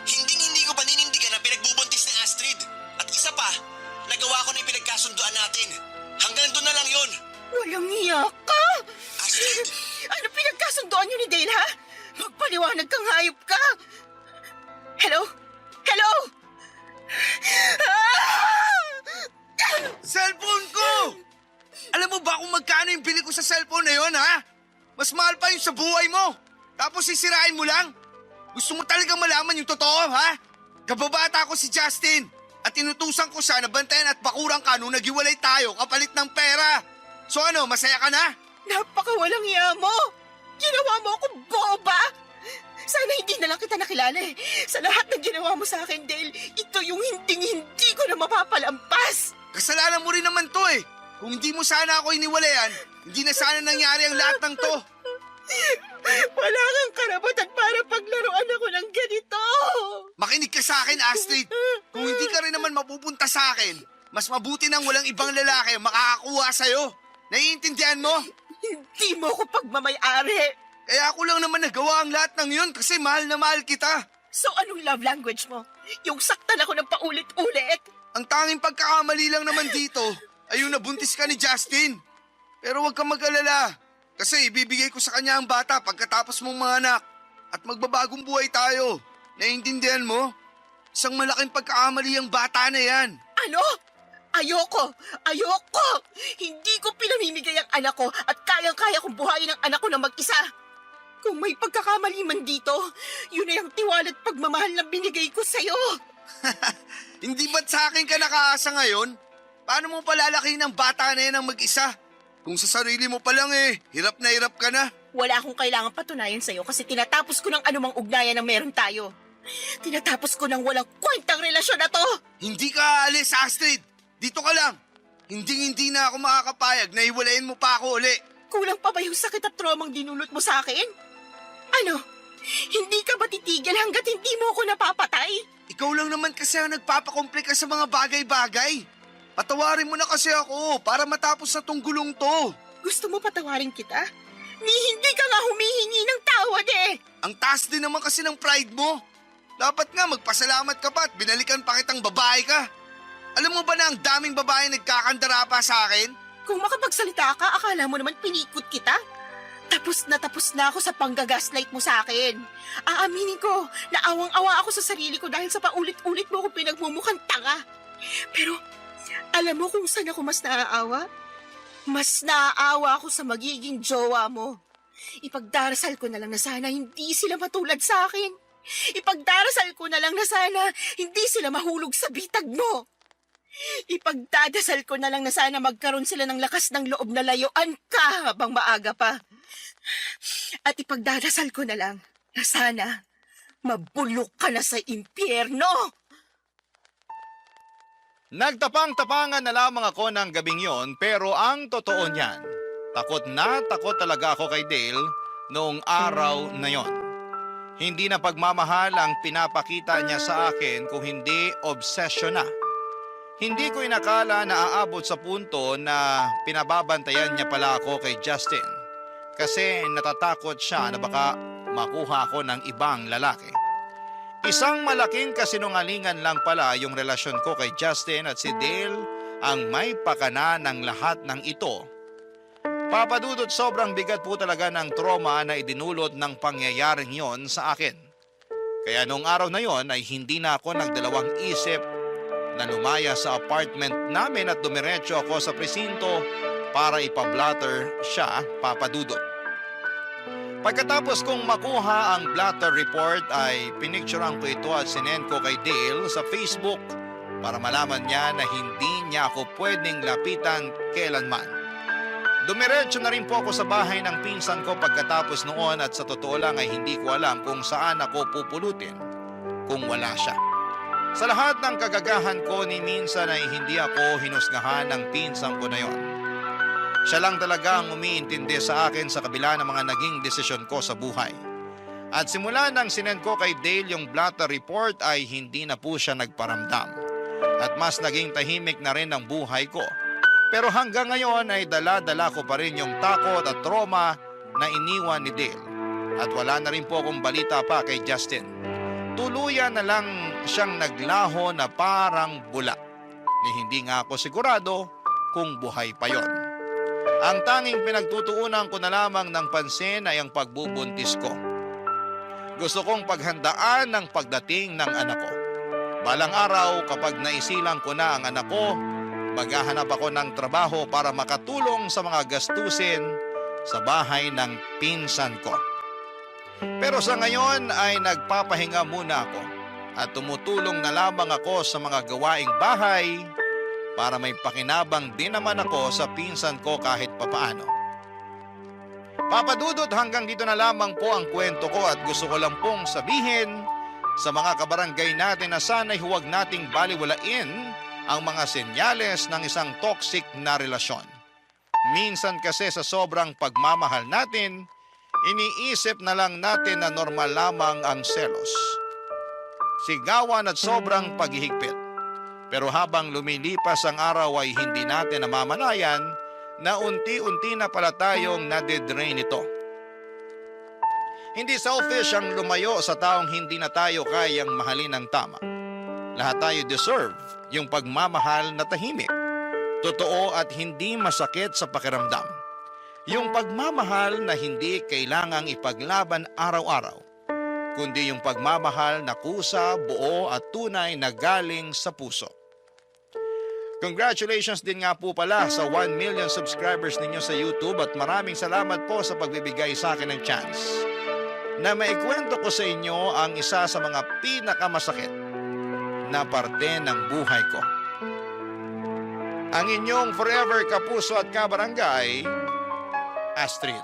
Hindi ko paninindigan na pinagbubuntis ni Astrid. At isa pa, nagawa ko na yung pinagkasunduan natin. Hanggang doon na lang yon. Walang iya ka! Astrid! Ano pinagkasunduan niyo ni Dale, ha? Magpaliwanag kang hayop ka! Hello? Hello? Cellphone ko! Alam mo ba kung magkano yung bili ko sa cellphone na yon, ha? Mas mahal pa yung sa buhay mo. Tapos sisirain mo lang? Gusto mo talagang malaman yung totoo, ha? Kababata ko si Justin at inutusan ko siya na bantayan at bakuran ka nung naghiwalay tayo kapalit ng pera. So ano, masaya ka na? Napakawalang iya mo! Ginawa mo akong boba! Sana hindi na lang kita nakilala eh. Sa lahat ng ginawa mo sa akin, Dale, ito yung hindi ko na mapapalampas. Kasalanan mo rin naman to eh. Kung hindi mo sana ako iniwalayan, hindi na sana nangyari ang lahat ng to. Wala kang karapatan para paglaruan ako ng ganito. Makinig ka sa akin, Astrid. Kung hindi ka rin naman mapupunta sa akin, mas mabuti nang walang ibang lalaki ang makakakuha sa'yo. Naiintindihan mo? Hindi mo ko pagmamay-ari. Kaya ako lang naman nagawa ang lahat ng yun kasi mahal na mahal kita. So anong love language mo? Yung saktan ako ng paulit-ulit? Ang tanging pagkakamali lang naman dito ay yung nabuntis ka ni Justin. Pero huwag kang mag-alala kasi ibibigay ko sa kanya ang bata pagkatapos mong mga anak at magbabagong buhay tayo. Naiintindihan mo? Isang malaking pagkakamali ang bata na yan. Ano? Ayoko! Hindi ko pinamimigay ang anak ko at kayang-kaya kong buhayin ang anak ko na mag-isa. Kung may pagkakamali man dito, yun ay ang tiwala at pagmamahal na binigay ko sa'yo. Hindi ba't sa akin ka nakaasa ngayon? Paano mo palalakihin ang bata na yan ang mag-isa? Kung sa sarili mo pa lang hirap na hirap ka na. Wala akong kailangan patunayan sa'yo kasi tinatapos ko ng anumang ugnayan na meron tayo. Tinatapos ko ng walang kwentang relasyon na to. Hindi ka aalis, Astrid. Dito ka lang. Hindi na ako makakapayag na hiwalayin mo pa ako uli. Kulang pa ba yung sakit at traumang dinulot mo sa akin? Ano? Hindi ka ba titigil hanggat hindi mo ako napapatay? Ikaw lang naman kasi ang nagpapakomplika sa mga bagay-bagay. Patawarin mo na kasi ako para matapos na tong gulong to. Gusto mo patawarin kita? Hindi ka nga humihingi ng tawad eh. Ang taas din naman kasi ng pride mo. Dapat nga magpasalamat ka pa at binalikan pa kitang babae ka. Alam mo ba na ang daming babae nagkakandara pa sa akin? Kung makapagsalita ka, akala mo naman pinikot kita? Tapos na ako sa panggagaslight mo sa akin. Aaminin ko, naawang-awa ako sa sarili ko dahil sa paulit-ulit mo ako pinagmumukhang tanga. Pero alam mo kung saan ako mas naaawa? Mas naaawa ako sa magiging jowa mo. Ipagdarasal ko na lang na sana hindi sila matulad sa akin. Ipagdarasal ko na lang na sana hindi sila mahulog sa bitag mo. Ipagdadasal ko na lang na sana magkaroon sila ng lakas ng loob na layuan ka habang maaga pa. At ipagdadasal ko na lang na sana mabulok ka na sa impyerno. Nagtapang-tapangan na lamang ako ng gabing yon, pero ang totoo niyan, takot na takot talaga ako kay Dale noong araw na yon. Hindi na pagmamahal ang pinapakita niya sa akin kung hindi obsession na. Hindi ko inakala na aabot sa punto na pinababantayan niya pala ako kay Justin kasi natatakot siya na baka makuha ako ng ibang lalaki. Isang malaking kasinungalingan lang pala yung relasyon ko kay Justin at si Dale ang may pakana ng lahat ng ito. Papadudot, sobrang bigat po talaga ng trauma na idinulot ng pangyayaring yon sa akin. Kaya nung araw na yon ay hindi na ako nagdalawang isip na lumaya sa apartment namin at dumiretso ako sa presinto para ipablatter siya, papadudot. Pagkatapos kong makuha ang blatter report ay pinicturean ko ito at sinend ko kay Dale sa Facebook para malaman niya na hindi niya ako pwedeng lapitan kailanman. Dumiretso na rin po ako sa bahay ng pinsan ko pagkatapos noon at sa totoo lang ay hindi ko alam kung saan ako pupulutin kung wala siya. Sa lahat ng kagagahan ko ni minsan ay hindi ako hinusgahan ng pinsan ko na yon. Siya lang talaga ang umiintindi sa akin sa kabila ng mga naging desisyon ko sa buhay. At simula nang sinend ko kay Dale yung blatter report ay hindi na po siya nagparamdam. At mas naging tahimik na rin ang buhay ko. Pero hanggang ngayon ay dala-dala ko pa rin yung takot at trauma na iniwan ni Dale. At wala na rin po akong balita pa kay Justin. Tuluyan na lang siyang naglaho na parang bula. Ni hindi nga ako sigurado kung buhay pa yon. Ang tanging pinagtutuunan ko na lamang ng pansin ay ang pagbubuntis ko. Gusto kong paghandaan ng pagdating ng anak ko. Balang araw kapag naisilang ko na ang anak ko, maghahanap ako ng trabaho para makatulong sa mga gastusin sa bahay ng pinsan ko. Pero sa ngayon ay nagpapahinga muna ako at tumutulong na lamang ako sa mga gawaing bahay para may pakinabang din naman ako sa pinsan ko kahit papaano. Papadudot, hanggang dito na lamang po ang kwento ko at gusto ko lang pong sabihin sa mga kabarangay natin na sana'y huwag nating baliwalain ang mga senyales ng isang toxic na relasyon. Minsan kasi sa sobrang pagmamahal natin, iniisip na lang natin na normal lamang ang selos, sigawan at sobrang paghihigpit. Pero habang lumilipas ang araw ay hindi natin namamalayan na unti-unti na pala tayong nadidrain ito. Hindi selfish ang lumayo sa taong hindi na tayo kayang mahalin ng tama. Lahat tayo deserve yung pagmamahal na tahimik, totoo at hindi masakit sa pakiramdam. Yung pagmamahal na hindi kailangang ipaglaban araw-araw, kundi yung pagmamahal na kusa, buo at tunay na galing sa puso. Congratulations din nga po pala sa 1 million subscribers ninyo sa YouTube at maraming salamat po sa pagbibigay sa akin ng chance na maikwento ko sa inyo ang isa sa mga pinakamasakit na parte ng buhay ko. Ang inyong forever kapuso at kabarangay, Astrid.